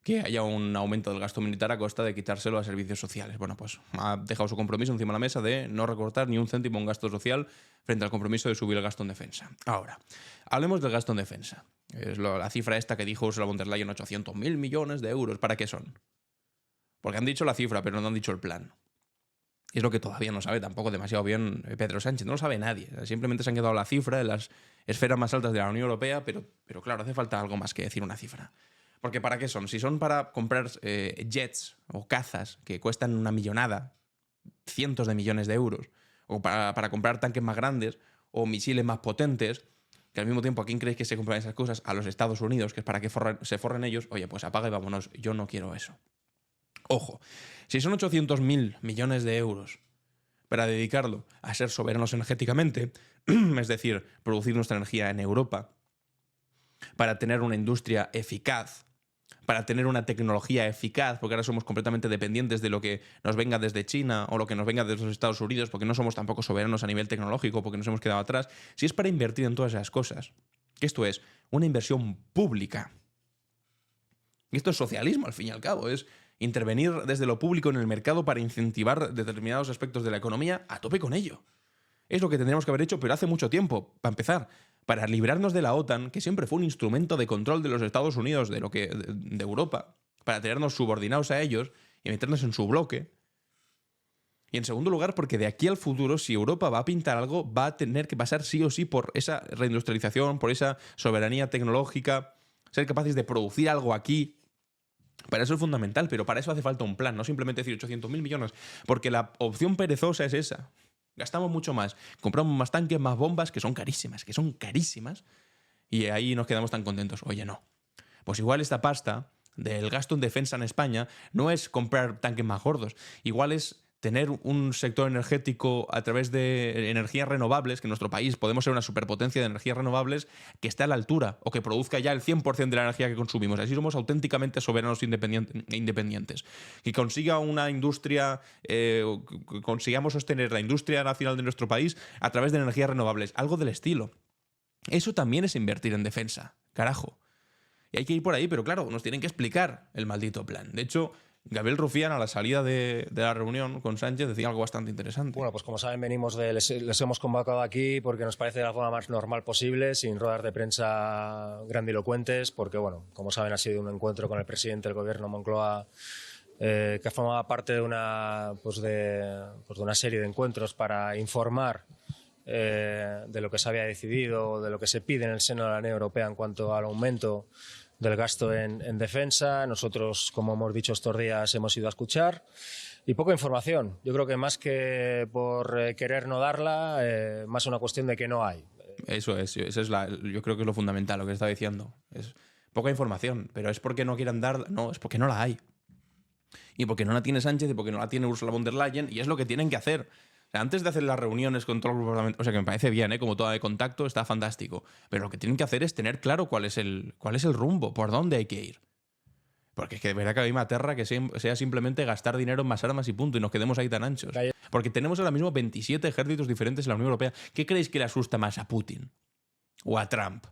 Que haya un aumento del gasto militar a costa de quitárselo a servicios sociales. Bueno, pues ha dejado su compromiso encima de la mesa de no recortar ni un céntimo en gasto social frente al compromiso de subir el gasto en defensa. Ahora, hablemos del gasto en defensa. Es la cifra esta que dijo Ursula von der Leyen, 800.000 millones de euros. ¿Para qué son? Porque han dicho la cifra, pero no han dicho el plan. Es lo que todavía no sabe tampoco demasiado bien Pedro Sánchez. No lo sabe nadie. Simplemente se han quedado la cifra de las esferas más altas de la Unión Europea, pero claro, hace falta algo más que decir una cifra. Porque ¿para qué son? Si son para comprar jets o cazas que cuestan una millonada, cientos de millones de euros, o para comprar tanques más grandes o misiles más potentes, que al mismo tiempo, ¿a quién creéis que se compran esas cosas? A los Estados Unidos, que es para que se forren ellos. Oye, pues apaga y vámonos. Yo no quiero eso. Ojo, si son 800.000 millones de euros para dedicarlo a ser soberanos energéticamente, es decir, producir nuestra energía en Europa, para tener una industria eficaz, para tener una tecnología eficaz, porque ahora somos completamente dependientes de lo que nos venga desde China o lo que nos venga desde los Estados Unidos, porque no somos tampoco soberanos a nivel tecnológico, porque nos hemos quedado atrás. Si es para invertir en todas esas cosas, que esto es una inversión pública, y esto es socialismo al fin y al cabo, es intervenir desde lo público en el mercado para incentivar determinados aspectos de la economía, a tope con ello. Es lo que tendríamos que haber hecho, pero hace mucho tiempo, para empezar, para librarnos de la OTAN, que siempre fue un instrumento de control de los Estados Unidos, de Europa, para tenernos subordinados a ellos y meternos en su bloque. Y en segundo lugar, porque de aquí al futuro, si Europa va a pintar algo, va a tener que pasar sí o sí por esa reindustrialización, por esa soberanía tecnológica, ser capaces de producir algo aquí. Para eso es fundamental, pero para eso hace falta un plan, no simplemente decir 800.000 millones, porque la opción perezosa es esa. Gastamos mucho más, compramos más tanques, más bombas, que son carísimas, y ahí nos quedamos tan contentos. Oye, no. Pues igual esta pasta del gasto en defensa en España no es comprar tanques más gordos, igual es tener un sector energético a través de energías renovables, que en nuestro país podemos ser una superpotencia de energías renovables que esté a la altura o que produzca ya el 100% de la energía que consumimos. Así somos auténticamente soberanos e independientes. Que consiga una industria, consigamos sostener la industria nacional de nuestro país a través de energías renovables. Algo del estilo. Eso también es invertir en defensa. Carajo. Y hay que ir por ahí, pero claro, nos tienen que explicar el maldito plan. De hecho, Gabriel Rufián, a la salida de la reunión con Sánchez, decía algo bastante interesante. Bueno, pues como saben, les hemos convocado aquí porque nos parece de la forma más normal posible, sin ruedas de prensa grandilocuentes, porque, bueno, como saben, ha sido un encuentro con el presidente del gobierno, Moncloa, que formaba parte de una serie de encuentros para informar de lo que se había decidido, de lo que se pide en el seno de la Unión Europea en cuanto al aumento del gasto en defensa. Nosotros, como hemos dicho estos días, hemos ido a escuchar y poca información. Yo creo que más que por querer no darla, más una cuestión de que no hay. Eso es, yo creo que es lo fundamental, lo que estaba diciendo. Es poca información, pero es porque no quieran darla, no, es porque no la hay. Y porque no la tiene Sánchez y porque no la tiene Ursula von der Leyen, y es lo que tienen que hacer. O sea, antes de hacer las reuniones con todos los parlamentarios, o sea, que me parece bien, como toda de contacto, está fantástico. Pero lo que tienen que hacer es tener claro cuál es el rumbo, por dónde hay que ir. Porque es que de verdad que a mí me aterra que sea simplemente gastar dinero en más armas y punto, y nos quedemos ahí tan anchos. Porque tenemos ahora mismo 27 ejércitos diferentes en la Unión Europea. ¿Qué creéis que le asusta más a Putin? ¿O a Trump?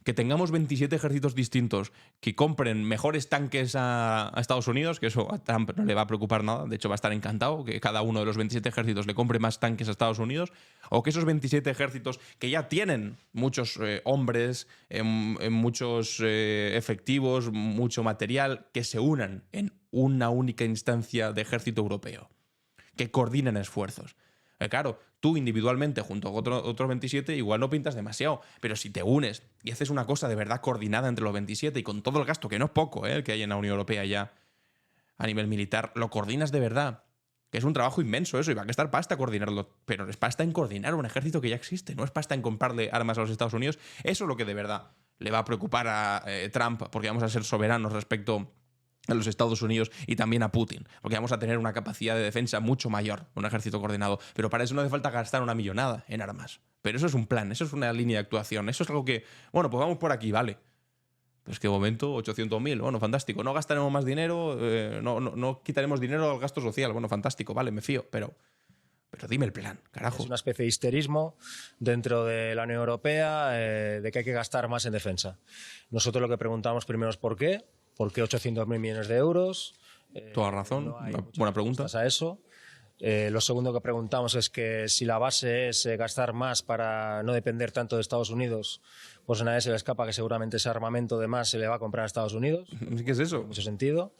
Que tengamos 27 ejércitos distintos que compren mejores tanques a Estados Unidos, que eso a Trump no le va a preocupar nada, de hecho va a estar encantado que cada uno de los 27 ejércitos le compre más tanques a Estados Unidos, o que esos 27 ejércitos que ya tienen muchos hombres, muchos efectivos, mucho material, que se unan en una única instancia de ejército europeo, que coordinen esfuerzos. Claro, tú individualmente junto con otros 27 igual no pintas demasiado, pero si te unes y haces una cosa de verdad coordinada entre los 27 y con todo el gasto, que no es poco, el que hay en la Unión Europea ya a nivel militar, lo coordinas de verdad, que es un trabajo inmenso eso, y va a gastar pasta coordinarlo, pero es pasta en coordinar un ejército que ya existe, no es pasta en comprarle armas a los Estados Unidos. Eso es lo que de verdad le va a preocupar a Trump, porque vamos a ser soberanos respecto a los Estados Unidos y también a Putin, porque vamos a tener una capacidad de defensa mucho mayor, un ejército coordinado, pero para eso no hace falta gastar una millonada en armas. Pero eso es un plan, eso es una línea de actuación, eso es algo que, bueno, pues vamos por aquí, vale. Pero es que de momento 800.000, bueno, fantástico, no gastaremos más dinero, no quitaremos dinero al gasto social, bueno, fantástico, vale, me fío, pero dime el plan, carajo. Es una especie de histerismo dentro de la Unión Europea de que hay que gastar más en defensa. Nosotros lo que preguntamos primero es ¿por qué? ¿Por qué 800.000 millones de euros? Toda razón, no hay buena pregunta. A eso. Lo segundo que preguntamos es que si la base es gastar más para no depender tanto de Estados Unidos, pues a nadie se le escapa que seguramente ese armamento de más se le va a comprar a Estados Unidos. ¿Qué es eso? En mucho sentido.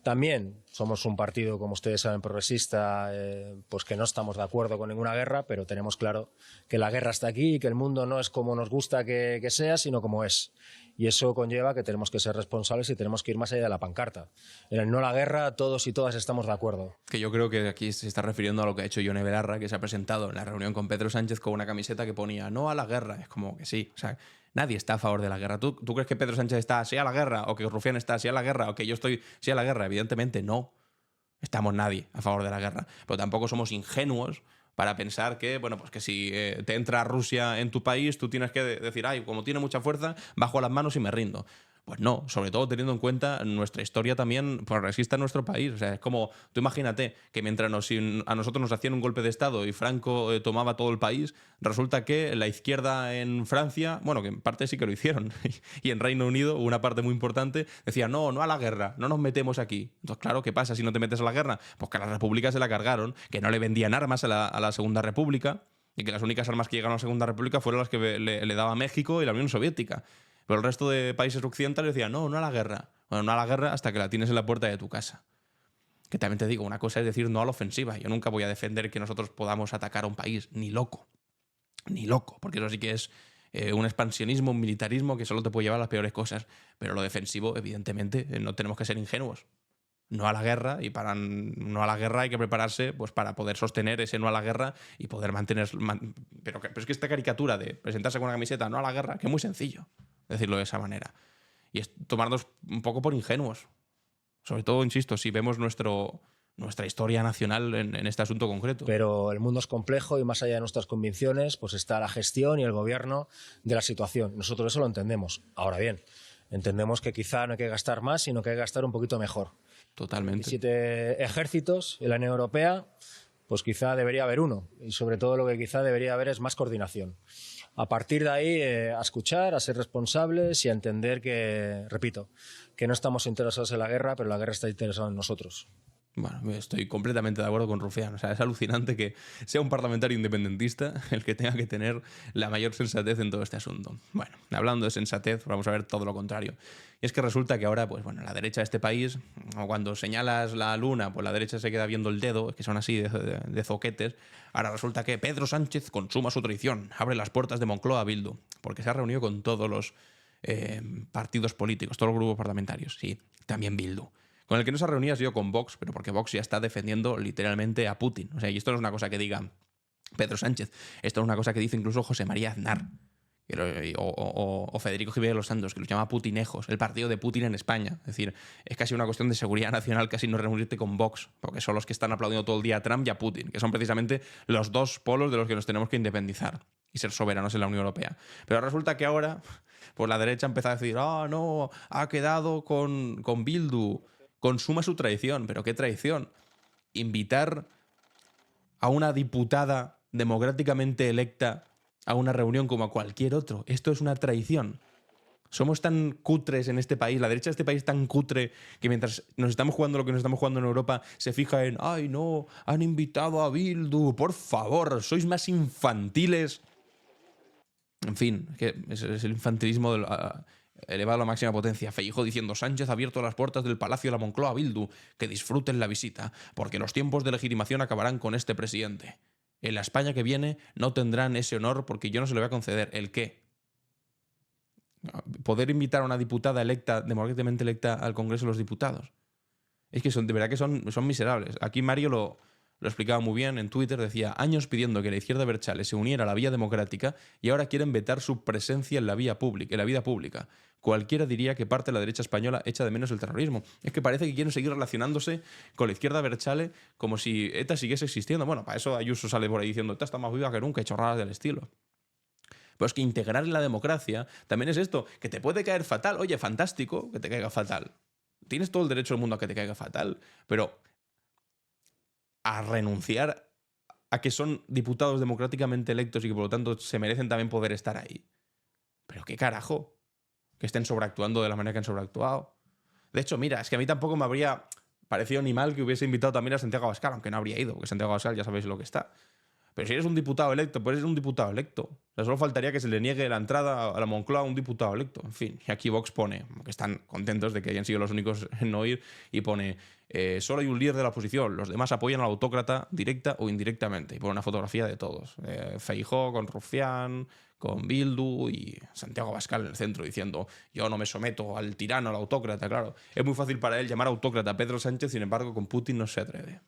También somos un partido, como ustedes saben, progresista, pues que no estamos de acuerdo con ninguna guerra, pero tenemos claro que la guerra está aquí y que el mundo no es como nos gusta que sea, sino como es. Y eso conlleva que tenemos que ser responsables y tenemos que ir más allá de la pancarta. En el no a la guerra, todos y todas estamos de acuerdo. Que yo creo que aquí se está refiriendo a lo que ha hecho Yone Belarra, que se ha presentado en la reunión con Pedro Sánchez con una camiseta que ponía no a la guerra. Es como que sí, o sea, nadie está a favor de la guerra. ¿Tú crees que Pedro Sánchez está así a la guerra? ¿O que Rufián está así a la guerra? ¿O que yo estoy sí a la guerra? Evidentemente no. Estamos nadie a favor de la guerra. Pero tampoco somos ingenuos para pensar que, bueno, pues que si te entra Rusia en tu país, tú tienes que decir, ay, como tiene mucha fuerza, bajo las manos y me rindo. Pues no, sobre todo teniendo en cuenta nuestra historia también progresista en nuestro país. O sea, es como, tú imagínate que mientras a nosotros nos hacían un golpe de Estado y Franco tomaba todo el país, resulta que la izquierda en Francia, bueno, que en parte sí que lo hicieron, y en Reino Unido, una parte muy importante, decía, no a la guerra, no nos metemos aquí. Entonces, claro, ¿qué pasa si no te metes a la guerra? Pues que a la República se la cargaron, que no le vendían armas a la Segunda República, y que las únicas armas que llegaron a la Segunda República fueron las que le daba México y la Unión Soviética. Pero el resto de países occidentales decían, no a la guerra. Bueno, no a la guerra hasta que la tienes en la puerta de tu casa. Que también te digo, una cosa es decir no a la ofensiva. Yo nunca voy a defender que nosotros podamos atacar a un país, ni loco. Ni loco, porque eso sí que es un expansionismo, un militarismo que solo te puede llevar a las peores cosas. Pero lo defensivo, evidentemente, no tenemos que ser ingenuos. No a la guerra, y para no a la guerra hay que prepararse pues para poder sostener ese no a la guerra y poder mantener... Pero es que esta caricatura de presentarse con una camiseta no a la guerra, que es muy sencillo decirlo de esa manera. Y es tomarnos un poco por ingenuos. Sobre todo, insisto, si vemos nuestra historia nacional en este asunto concreto. Pero el mundo es complejo y más allá de nuestras convicciones, pues está la gestión y el gobierno de la situación. Nosotros eso lo entendemos. Ahora bien, entendemos que quizá no hay que gastar más, sino que hay que gastar un poquito mejor. Totalmente. 27 ejércitos en la Unión Europea, pues quizá debería haber uno. Y sobre todo lo que quizá debería haber es más coordinación. A partir de ahí, a escuchar, a ser responsables y a entender que, repito, que no estamos interesados en la guerra, pero la guerra está interesada en nosotros. Bueno, estoy completamente de acuerdo con Rufián. O sea, es alucinante que sea un parlamentario independentista el que tenga que tener la mayor sensatez en todo este asunto. Bueno, hablando de sensatez, vamos a ver todo lo contrario. Y es que resulta que ahora, pues bueno, la derecha de este país, o cuando señalas la luna, pues la derecha se queda viendo el dedo, que son así de zoquetes. Ahora resulta que Pedro Sánchez consuma su traición, abre las puertas de Moncloa a Bildu, porque se ha reunido con todos los partidos políticos, todos los grupos parlamentarios. Sí, también Bildu. Con el que no se ha reunido ha sido con Vox, pero porque Vox ya está defendiendo literalmente a Putin. O sea, y esto no es una cosa que diga Pedro Sánchez, esto es una cosa que dice incluso José María Aznar o Federico Jiménez Los Santos, que los llama putinejos, el partido de Putin en España. Es decir, es casi una cuestión de seguridad nacional casi no reunirte con Vox, porque son los que están aplaudiendo todo el día a Trump y a Putin, que son precisamente los dos polos de los que nos tenemos que independizar y ser soberanos en la Unión Europea. Pero resulta que ahora pues la derecha empieza a decir, no, ha quedado con Bildu, consuma su traición. ¿Pero qué traición? Invitar a una diputada democráticamente electa a una reunión como a cualquier otro. Esto es una traición. Somos tan cutres en este país, la derecha de este país es tan cutre que mientras nos estamos jugando lo que nos estamos jugando en Europa, se fija en, ¡ay no! Han invitado a Bildu, por favor, sois más infantiles. En fin, que es el infantilismo elevado a la máxima potencia. Feijóo diciendo, Sánchez ha abierto las puertas del Palacio de la Moncloa a Bildu, que disfruten la visita, porque los tiempos de legitimación acabarán con este presidente. En la España que viene no tendrán ese honor porque yo no se lo voy a conceder. ¿El qué? Poder invitar a una diputada electa, democráticamente electa, al Congreso de los Diputados. Es que de verdad que son miserables. Aquí Mario lo explicaba muy bien en Twitter, decía, años pidiendo que la izquierda abertzale se uniera a la vía democrática y ahora quieren vetar su presencia en la vida pública. Cualquiera diría que parte de la derecha española echa de menos el terrorismo. Es que parece que quieren seguir relacionándose con la izquierda abertzale como si ETA siguiese existiendo. Bueno, para eso Ayuso sale por ahí diciendo, ETA está más viva que nunca y chorradas del estilo. Pero es que integrar en la democracia también es esto, que te puede caer fatal. Oye, fantástico que te caiga fatal. Tienes todo el derecho del mundo a que te caiga fatal, pero a renunciar a que son diputados democráticamente electos y que por lo tanto se merecen también poder estar ahí. ¿Pero qué carajo? Que estén sobreactuando de la manera que han sobreactuado. De hecho, mira, es que a mí tampoco me habría parecido ni mal que hubiese invitado también a Santiago Abascal, aunque no habría ido, porque Santiago Abascal ya sabéis lo que está. Pero si eres un diputado electo, pues eres un diputado electo. O sea, solo faltaría que se le niegue la entrada a la Moncloa a un diputado electo. En fin, y aquí Vox pone que están contentos de que hayan sido los únicos en no ir, y pone, solo hay un líder de la oposición, los demás apoyan al autócrata directa o indirectamente. Y pone una fotografía de todos. Feijóo con Rufián, con Bildu y Santiago Abascal en el centro diciendo, yo no me someto al tirano, al autócrata. Claro, es muy fácil para él llamar autócrata a Pedro Sánchez, sin embargo con Putin no se atreve.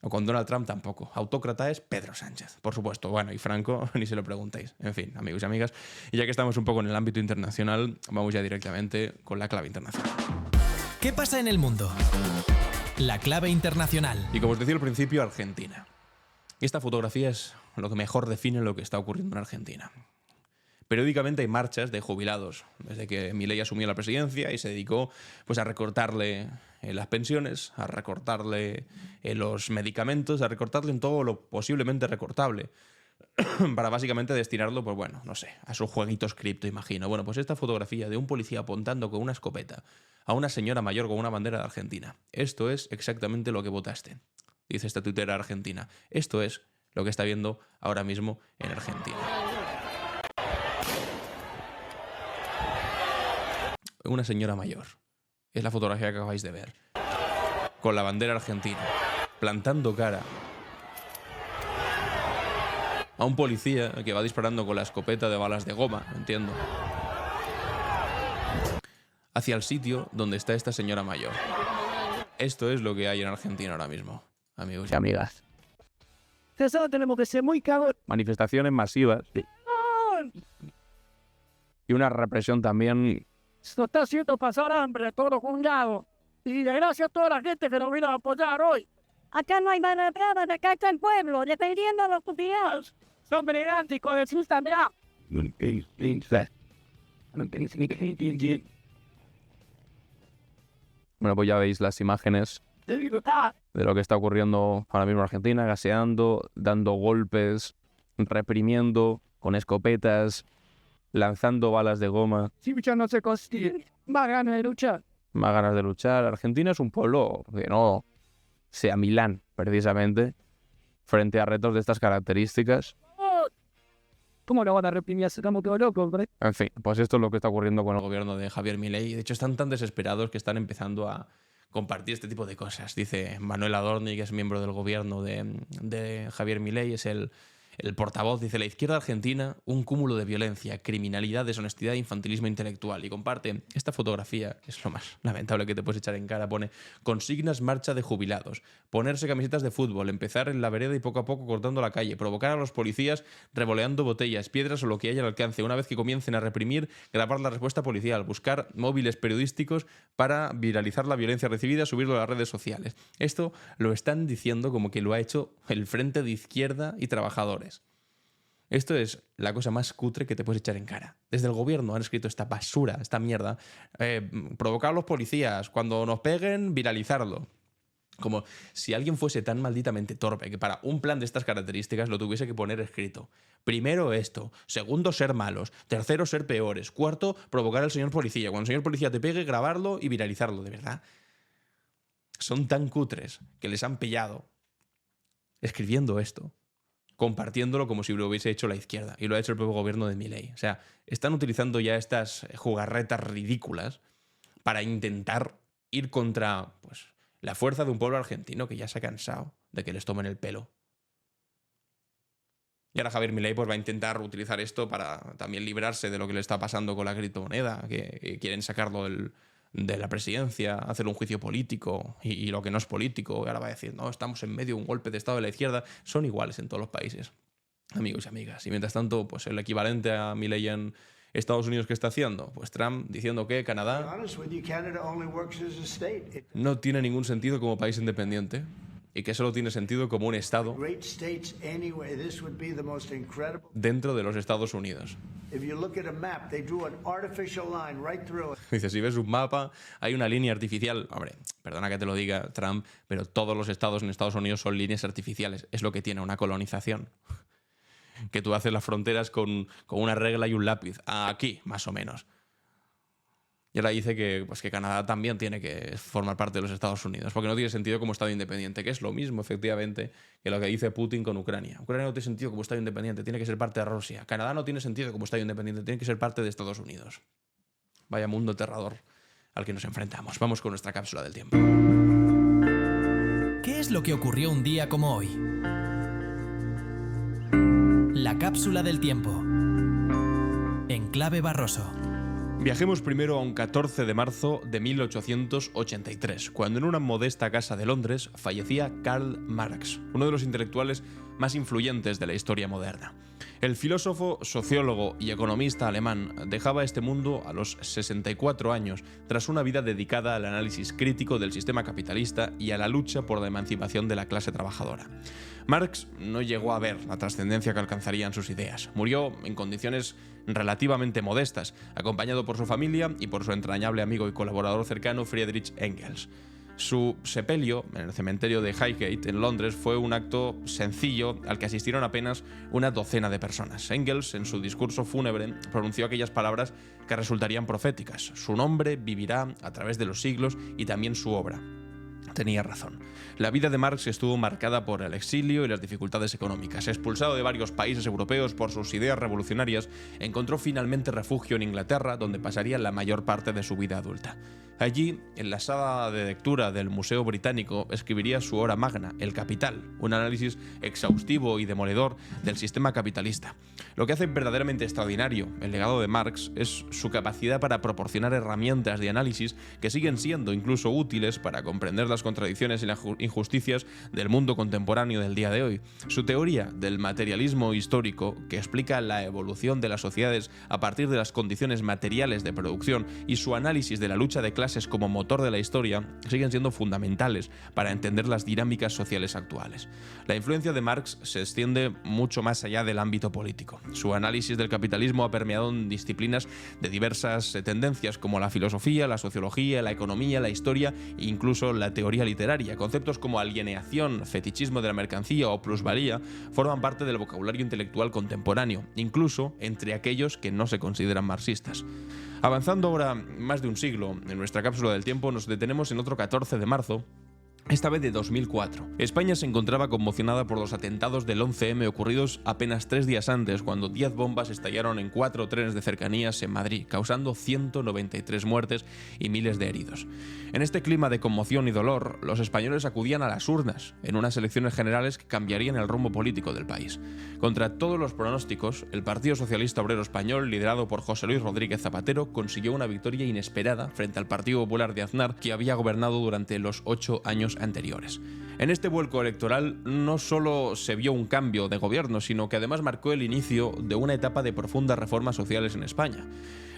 O con Donald Trump tampoco. Autócrata es Pedro Sánchez, por supuesto. Bueno, y Franco, ni se lo preguntéis. En fin, amigos y amigas, y ya que estamos un poco en el ámbito internacional, vamos ya directamente con la clave internacional. ¿Qué pasa en el mundo? La clave internacional. Y como os decía al principio, Argentina. Y esta fotografía es lo que mejor define lo que está ocurriendo en Argentina. Periódicamente hay marchas de jubilados, desde que Milei asumió la presidencia y se dedicó pues, a recortarle las pensiones, a recortarle los medicamentos, a recortarle en todo lo posiblemente recortable, para básicamente destinarlo, pues bueno, no sé, a sus jueguitos cripto, imagino. Bueno, pues esta fotografía de un policía apuntando con una escopeta a una señora mayor con una bandera de Argentina. Esto es exactamente lo que votaste, dice esta tuitera argentina. Esto es lo que está viendo ahora mismo en Argentina. Una señora mayor. Es la fotografía que acabáis de ver. Con la bandera argentina. Plantando cara a un policía que va disparando con la escopeta de balas de goma, entiendo, hacia el sitio donde está esta señora mayor. Esto es lo que hay en Argentina ahora mismo, amigos y amigas. Eso tenemos que ser muy cabros. Manifestaciones masivas. Y una represión también. Esto está haciendo pasar hambre a todos juntados. Y gracias a toda la gente que nos vino a apoyar hoy. Acá no hay nada, acá está el pueblo, defendiendo a los jubilados. Son brillantes con el sistema. Bueno, pues ya veis las imágenes de lo que está ocurriendo ahora mismo en Argentina, gaseando, dando golpes, reprimiendo con escopetas, lanzando balas de goma. Si ya no se consigue, más ganas de luchar. Más ganas de luchar. Argentina es un pueblo que no sea Milán, precisamente, frente a retos de estas características. ¿Cómo lo van a reprimir? Estamos todos locos, hombre. En fin, pues esto es lo que está ocurriendo con el gobierno de Javier Milei. De hecho, están tan desesperados que están empezando a compartir este tipo de cosas. Dice Manuel Adorni, que es miembro del gobierno de Javier Milei, es el portavoz, dice, la izquierda argentina, un cúmulo de violencia, criminalidad, deshonestidad e infantilismo intelectual. Y comparte esta fotografía, que es lo más lamentable que te puedes echar en cara, pone consignas marcha de jubilados, ponerse camisetas de fútbol, empezar en la vereda y poco a poco cortando la calle, provocar a los policías revoleando botellas, piedras o lo que haya al alcance. Una vez que comiencen a reprimir, grabar la respuesta policial, buscar móviles periodísticos para viralizar la violencia recibida, subirlo a las redes sociales. Esto lo están diciendo como que lo ha hecho el Frente de Izquierda y Trabajadores. Esto es la cosa más cutre que te puedes echar en cara. Desde el gobierno han escrito esta basura, esta mierda. Provocar a los policías, cuando nos peguen, viralizarlo. Como si alguien fuese tan malditamente torpe que para un plan de estas características lo tuviese que poner escrito. Primero esto, segundo ser malos, tercero ser peores, cuarto provocar al señor policía. Cuando el señor policía te pegue, grabarlo y viralizarlo, de verdad. Son tan cutres que les han pillado escribiendo esto, compartiéndolo como si lo hubiese hecho la izquierda, y lo ha hecho el propio gobierno de Milei. O sea, están utilizando ya estas jugarretas ridículas para intentar ir contra, pues, la fuerza de un pueblo argentino que ya se ha cansado de que les tomen el pelo. Y ahora Javier Milei pues va a intentar utilizar esto para también librarse de lo que le está pasando con la criptomoneda, que quieren sacarlo de la presidencia, hacer un juicio político y lo que no es político. Y ahora va a decir, no, estamos en medio de un golpe de estado de la izquierda. Son iguales en todos los países, amigos y amigas. Y mientras tanto, pues el equivalente a Milei en Estados Unidos, ¿qué está haciendo? Pues Trump diciendo que Canadá no tiene ningún sentido como país independiente y que solo tiene sentido como un estado dentro de los Estados Unidos. Dice, si ves un mapa, hay una línea artificial. Hombre, perdona que te lo diga, Trump, pero todos los estados en Estados Unidos son líneas artificiales. Es lo que tiene una colonización. Que tú haces las fronteras con una regla y un lápiz. Aquí, más o menos. Y ahora dice que Canadá también tiene que formar parte de los Estados Unidos, porque no tiene sentido como Estado independiente, que es lo mismo, efectivamente, que lo que dice Putin con Ucrania. Ucrania no tiene sentido como Estado independiente, tiene que ser parte de Rusia. Canadá no tiene sentido como Estado independiente, tiene que ser parte de Estados Unidos. Vaya mundo aterrador al que nos enfrentamos. Vamos con nuestra cápsula del tiempo. ¿Qué es lo que ocurrió un día como hoy? La cápsula del tiempo. En clave Barroso. Viajemos primero a un 14 de marzo de 1883, cuando en una modesta casa de Londres fallecía Karl Marx, uno de los intelectuales más influyentes de la historia moderna. El filósofo, sociólogo y economista alemán dejaba este mundo a los 64 años, tras una vida dedicada al análisis crítico del sistema capitalista y a la lucha por la emancipación de la clase trabajadora. Marx no llegó a ver la trascendencia que alcanzarían sus ideas. Murió en condiciones relativamente modestas, acompañado por su familia y por su entrañable amigo y colaborador cercano Friedrich Engels. Su sepelio en el cementerio de Highgate, en Londres, fue un acto sencillo al que asistieron apenas una docena de personas. Engels, en su discurso fúnebre, pronunció aquellas palabras que resultarían proféticas. Su nombre vivirá a través de los siglos y también su obra. Tenía razón. La vida de Marx estuvo marcada por el exilio y las dificultades económicas. Expulsado de varios países europeos por sus ideas revolucionarias, encontró finalmente refugio en Inglaterra, donde pasaría la mayor parte de su vida adulta. Allí, en la sala de lectura del Museo Británico, escribiría su obra magna, El Capital, un análisis exhaustivo y demoledor del sistema capitalista. Lo que hace verdaderamente extraordinario el legado de Marx es su capacidad para proporcionar herramientas de análisis que siguen siendo incluso útiles para comprender las contradicciones y las injusticias del mundo contemporáneo del día de hoy. Su teoría del materialismo histórico, que explica la evolución de las sociedades a partir de las condiciones materiales de producción, y su análisis de la lucha de clases como motor de la historia, siguen siendo fundamentales para entender las dinámicas sociales actuales. La influencia de Marx se extiende mucho más allá del ámbito político. Su análisis del capitalismo ha permeado en disciplinas de diversas tendencias como la filosofía, la sociología, la economía, la historia e incluso la teoría literaria. Conceptos como alienación, fetichismo de la mercancía o plusvalía forman parte del vocabulario intelectual contemporáneo, incluso entre aquellos que no se consideran marxistas. Avanzando ahora más de un siglo, en nuestra cápsula del tiempo nos detenemos en otro 14 de marzo, esta vez de 2004. España se encontraba conmocionada por los atentados del 11M ocurridos apenas 3 días antes, cuando 10 bombas estallaron en 4 trenes de cercanías en Madrid, causando 193 muertes y miles de heridos. En este clima de conmoción y dolor, los españoles acudían a las urnas, en unas elecciones generales que cambiarían el rumbo político del país. Contra todos los pronósticos, el Partido Socialista Obrero Español, liderado por José Luis Rodríguez Zapatero, consiguió una victoria inesperada frente al Partido Popular de Aznar, que había gobernado durante los 8 años anteriores. En este vuelco electoral no solo se vio un cambio de gobierno, sino que además marcó el inicio de una etapa de profundas reformas sociales en España.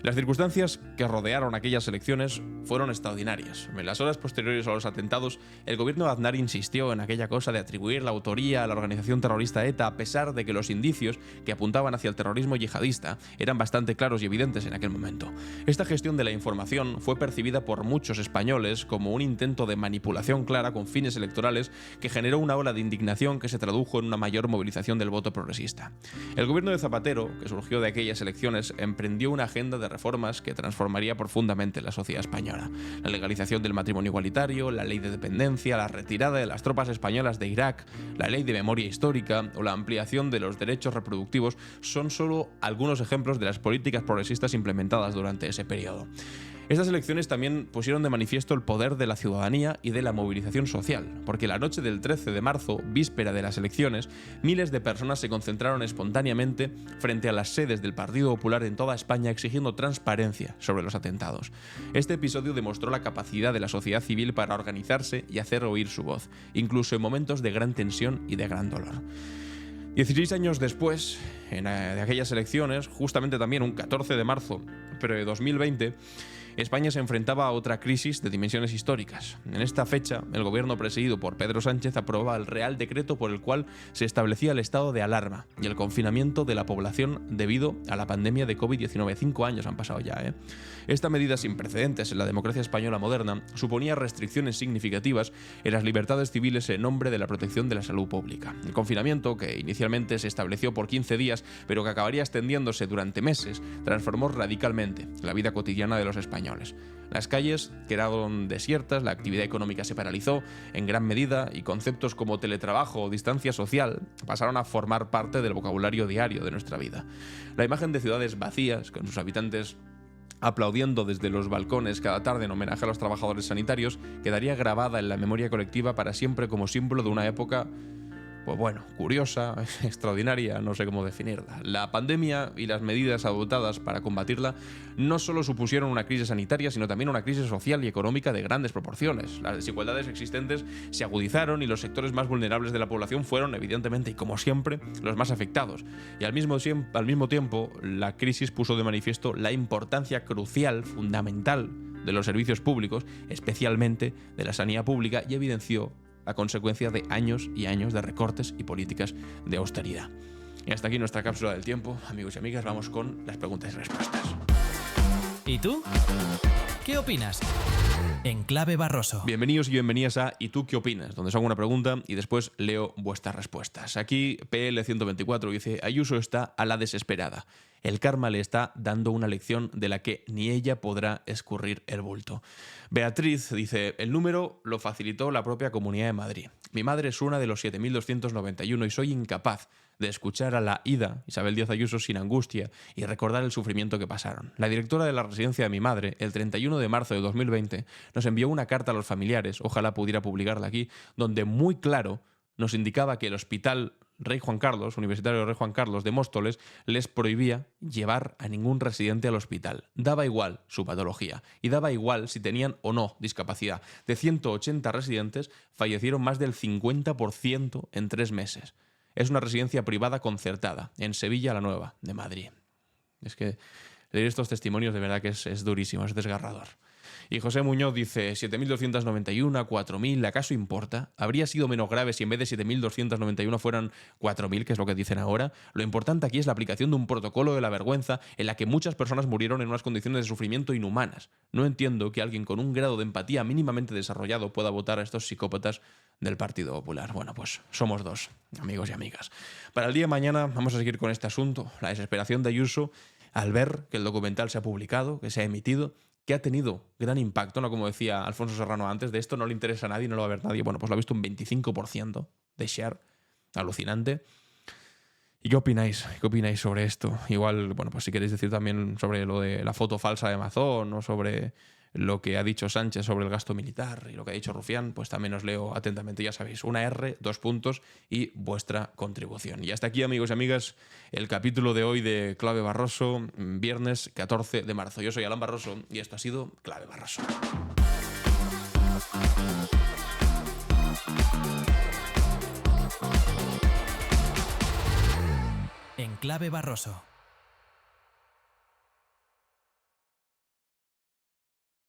Las circunstancias que rodearon aquellas elecciones fueron extraordinarias. En las horas posteriores a los atentados, el gobierno de Aznar insistió en aquella cosa de atribuir la autoría a la organización terrorista ETA, a pesar de que los indicios que apuntaban hacia el terrorismo yihadista eran bastante claros y evidentes en aquel momento. Esta gestión de la información fue percibida por muchos españoles como un intento de manipulación clara con fines electorales que generó una ola de indignación que se tradujo en una mayor movilización del voto progresista. El gobierno de Zapatero, que surgió de aquellas elecciones, emprendió una agenda de reformas que transformaría profundamente la sociedad española. La legalización del matrimonio igualitario, la ley de dependencia, la retirada de las tropas españolas de Irak, la ley de memoria histórica o la ampliación de los derechos reproductivos son solo algunos ejemplos de las políticas progresistas implementadas durante ese periodo. Estas elecciones también pusieron de manifiesto el poder de la ciudadanía y de la movilización social, porque la noche del 13 de marzo, víspera de las elecciones, miles de personas se concentraron espontáneamente frente a las sedes del Partido Popular en toda España exigiendo transparencia sobre los atentados. Este episodio demostró la capacidad de la sociedad civil para organizarse y hacer oír su voz, incluso en momentos de gran tensión y de gran dolor. 16 años después, de aquellas elecciones, justamente también un 14 de marzo, pero de 2020, España se enfrentaba a otra crisis de dimensiones históricas. En esta fecha, el gobierno presidido por Pedro Sánchez aprobaba el Real Decreto por el cual se establecía el estado de alarma y el confinamiento de la población debido a la pandemia de COVID-19. 5 años han pasado ya, ¿eh? Esta medida sin precedentes en la democracia española moderna suponía restricciones significativas en las libertades civiles en nombre de la protección de la salud pública. El confinamiento, que inicialmente se estableció por 15 días, pero que acabaría extendiéndose durante meses, transformó radicalmente la vida cotidiana de los españoles. Las calles quedaron desiertas, la actividad económica se paralizó en gran medida y conceptos como teletrabajo o distancia social pasaron a formar parte del vocabulario diario de nuestra vida. La imagen de ciudades vacías, con sus habitantes aplaudiendo desde los balcones cada tarde en homenaje a los trabajadores sanitarios, quedaría grabada en la memoria colectiva para siempre como símbolo de una época, pues bueno, curiosa, extraordinaria, no sé cómo definirla. La pandemia y las medidas adoptadas para combatirla no solo supusieron una crisis sanitaria, sino también una crisis social y económica de grandes proporciones. Las desigualdades existentes se agudizaron y los sectores más vulnerables de la población fueron, evidentemente, y como siempre, los más afectados. Y al mismo tiempo, la crisis puso de manifiesto la importancia crucial, fundamental, de los servicios públicos, especialmente de la sanidad pública, y evidenció a consecuencia de años y años de recortes y políticas de austeridad. Y hasta aquí nuestra cápsula del tiempo. Amigos y amigas, vamos con las preguntas y respuestas. ¿Y tú? ¿Qué opinas? En Clave Barroso. Bienvenidos y bienvenidas a ¿Y tú qué opinas?, donde os hago una pregunta y después leo vuestras respuestas. Aquí PL124 dice: Ayuso está a la desesperada. El karma le está dando una lección de la que ni ella podrá escurrir el bulto. Beatriz dice: el número lo facilitó la propia Comunidad de Madrid. Mi madre es una de los 7.291 y soy incapaz de escuchar a la ida Isabel Díaz Ayuso sin angustia y recordar el sufrimiento que pasaron. La directora de la residencia de mi madre, el 31 de marzo de 2020, nos envió una carta a los familiares, ojalá pudiera publicarla aquí, donde muy claro nos indicaba que el hospital Rey Juan Carlos, Universitario Rey Juan Carlos de Móstoles, les prohibía llevar a ningún residente al hospital. Daba igual su patología y daba igual si tenían o no discapacidad. De 180 residentes, fallecieron más del 50% en 3 meses. Es una residencia privada concertada, en Sevilla la Nueva, de Madrid. Es que leer estos testimonios de verdad que es durísimo, es desgarrador. Y José Muñoz dice: 7.291, 4.000, ¿acaso importa? ¿Habría sido menos grave si en vez de 7.291 fueran 4.000, que es lo que dicen ahora? Lo importante aquí es la aplicación de un protocolo de la vergüenza en la que muchas personas murieron en unas condiciones de sufrimiento inhumanas. No entiendo que alguien con un grado de empatía mínimamente desarrollado pueda votar a estos psicópatas del Partido Popular. Bueno, pues somos dos, amigos y amigas. Para el día de mañana vamos a seguir con este asunto, la desesperación de Ayuso al ver que el documental se ha publicado, que se ha emitido, que ha tenido gran impacto, no como decía Alfonso Serrano antes, de esto no le interesa a nadie, no lo va a ver nadie. Bueno, pues lo ha visto un 25% de share, alucinante. ¿Y qué opináis? ¿Qué opináis sobre esto? Igual, bueno, pues si queréis decir también sobre lo de la foto falsa de Amazon o sobre lo que ha dicho Sánchez sobre el gasto militar y lo que ha dicho Rufián, pues también os leo atentamente, ya sabéis, una R, 2 puntos y vuestra contribución. Y hasta aquí, amigos y amigas, el capítulo de hoy de Clave Barroso, viernes 14 de marzo. Yo soy Alan Barroso y esto ha sido Clave Barroso. En Clave Barroso.